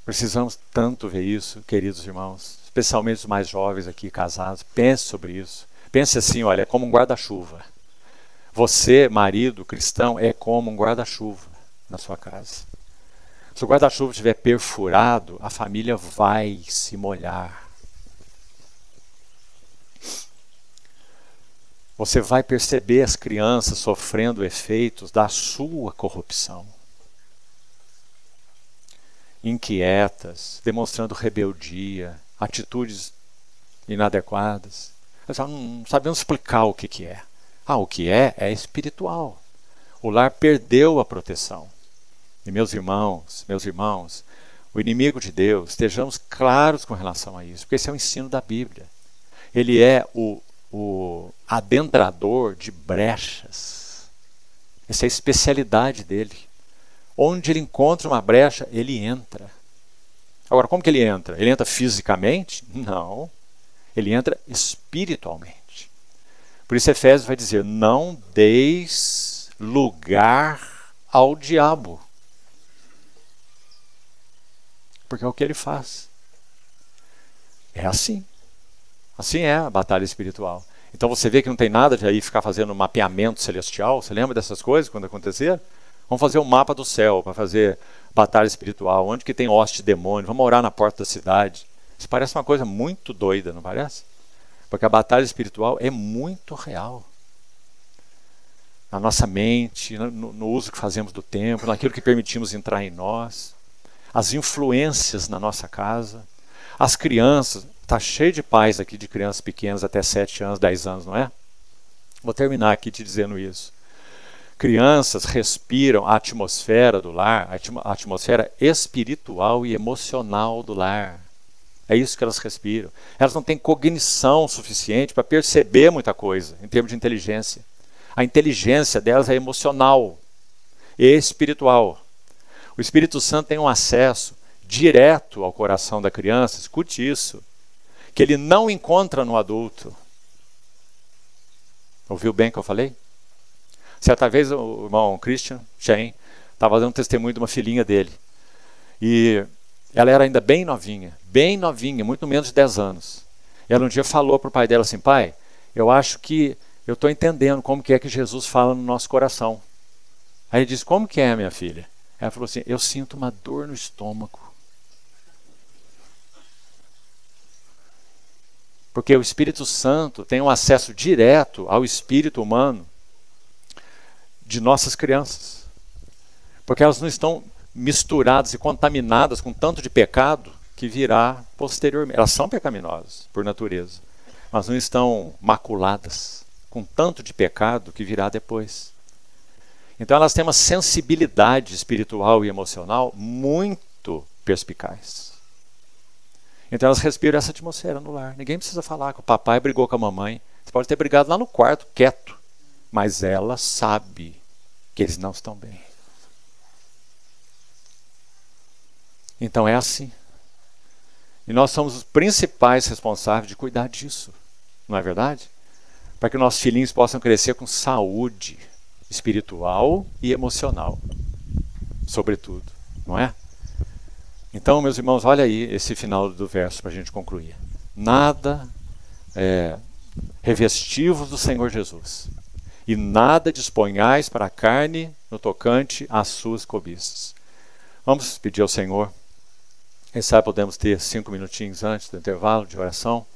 Precisamos tanto ver isso, queridos irmãos, especialmente os mais jovens aqui, casados. Pense sobre isso. Pense assim, olha, é como um guarda-chuva. Você, marido cristão, é como um guarda-chuva na sua casa. Se o guarda-chuva estiver perfurado, a família vai se molhar. Você vai perceber as crianças sofrendo efeitos da sua corrupção. Inquietas, demonstrando rebeldia, atitudes inadequadas. Não sabemos explicar o que é. O que é espiritual. O lar perdeu a proteção. E meus irmãos, o inimigo de Deus, estejamos claros com relação a isso, porque esse é o ensino da Bíblia. Ele é o adentrador de brechas. Essa é a especialidade dele. Onde ele encontra uma brecha, ele entra. Agora, como que ele entra? Ele entra fisicamente? Não. Ele entra espiritualmente. Por isso Efésios vai dizer, não deis lugar ao diabo. Porque é o que ele faz. É assim. Assim é a batalha espiritual. Então você vê que não tem nada de aí ficar fazendo mapeamento celestial. Você lembra dessas coisas quando acontecer? Vamos fazer um mapa do céu para fazer batalha espiritual. Onde que tem hoste demônio? Vamos orar na porta da cidade. Isso parece uma coisa muito doida, não parece? Porque a batalha espiritual é muito real. Na nossa mente, no uso que fazemos do tempo, naquilo que permitimos entrar em nós. As influências na nossa casa. As crianças. Está cheio de pais aqui de crianças pequenas até 7 anos, 10 anos, não é? Vou terminar aqui te dizendo isso. Crianças respiram a atmosfera do lar, a atmosfera espiritual e emocional do lar. É isso que elas respiram. Elas não têm cognição suficiente para perceber muita coisa, em termos de inteligência. A inteligência delas é emocional e espiritual. O Espírito Santo tem um acesso direto ao coração da criança, escute isso, que ele não encontra no adulto. Ouviu bem o que eu falei? Certa vez o irmão Christian Chen estava dando testemunho de uma filhinha dele. E ela era ainda bem novinha, muito menos de 10 anos. E ela um dia falou para o pai dela assim, pai, eu acho que eu estou entendendo como que é que Jesus fala no nosso coração. Aí ele disse, como que é, minha filha? Ela falou assim, eu sinto uma dor no estômago. Porque o Espírito Santo tem um acesso direto ao espírito humano de nossas crianças. Porque elas não estão misturadas e contaminadas com tanto de pecado que virá posteriormente. Elas são pecaminosas por natureza, mas não estão maculadas com tanto de pecado que virá depois. Então elas têm uma sensibilidade espiritual e emocional muito perspicaz. Então elas respiram essa atmosfera no lar. Ninguém precisa falar que o papai brigou com a mamãe. Você pode ter brigado lá no quarto, quieto. Mas ela sabe que eles não estão bem. Então é assim. E nós somos os principais responsáveis de cuidar disso. Não é verdade? Para que nossos filhinhos possam crescer com saúde espiritual e emocional. Sobretudo. Não é? Então, meus irmãos, olha aí esse final do verso para a gente concluir. Nada revestivos do Senhor Jesus, e nada disponhais para a carne no tocante às suas cobiças. Vamos pedir ao Senhor. Quem sabe podemos ter 5 minutinhos antes do intervalo de oração.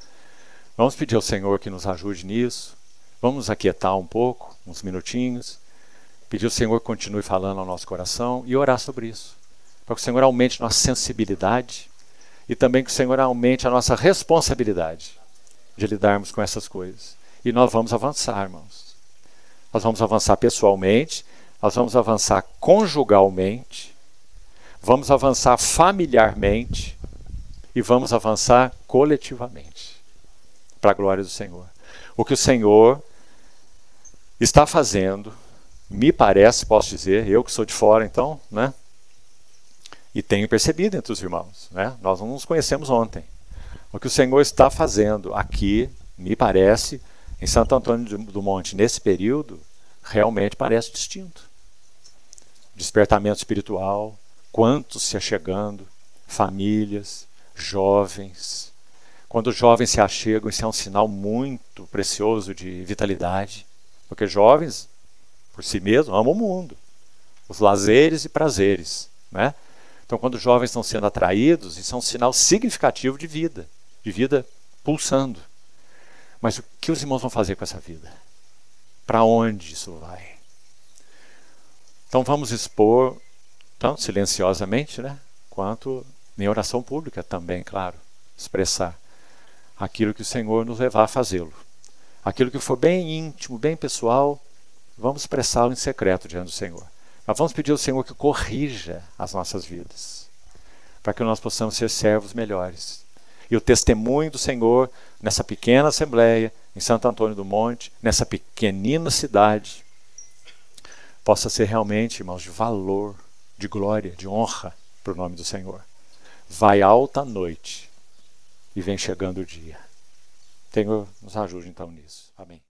Vamos pedir ao Senhor que nos ajude nisso. Vamos nos aquietar um pouco, uns minutinhos. Pedir ao Senhor que continue falando ao nosso coração e orar sobre isso. Para que o Senhor aumente nossa sensibilidade e também que o Senhor aumente a nossa responsabilidade de lidarmos com essas coisas. E nós vamos avançar, irmãos. Nós vamos avançar pessoalmente, nós vamos avançar conjugalmente, vamos avançar familiarmente e vamos avançar coletivamente, para a glória do Senhor. O que o Senhor está fazendo, me parece, posso dizer, eu que sou de fora então, né? E tenho percebido entre os irmãos, né? Nós não nos conhecemos ontem. O que o Senhor está fazendo aqui, me parece, em Santo Antônio do Monte, nesse período, realmente parece distinto. Despertamento espiritual, quantos se achegando, famílias, jovens. Quando os jovens se achegam, isso é um sinal muito precioso de vitalidade, porque jovens, por si mesmos, amam o mundo, os lazeres e prazeres, né? Então, quando os jovens estão sendo atraídos, isso é um sinal significativo de vida pulsando. Mas o que os irmãos vão fazer com essa vida? Para onde isso vai? Então, vamos expor, tanto silenciosamente, né, quanto em oração pública também, claro, expressar aquilo que o Senhor nos levar a fazê-lo. Aquilo que for bem íntimo, bem pessoal, vamos expressá-lo em secreto diante do Senhor. Mas vamos pedir ao Senhor que corrija as nossas vidas. para que nós possamos ser servos melhores. E o testemunho do Senhor nessa pequena assembleia, em Santo Antônio do Monte, nessa pequenina cidade, possa ser realmente, irmãos, de valor, de glória, de honra para o nome do Senhor. Vai alta a noite e vem chegando o dia. Senhor, nos ajude então nisso. Amém.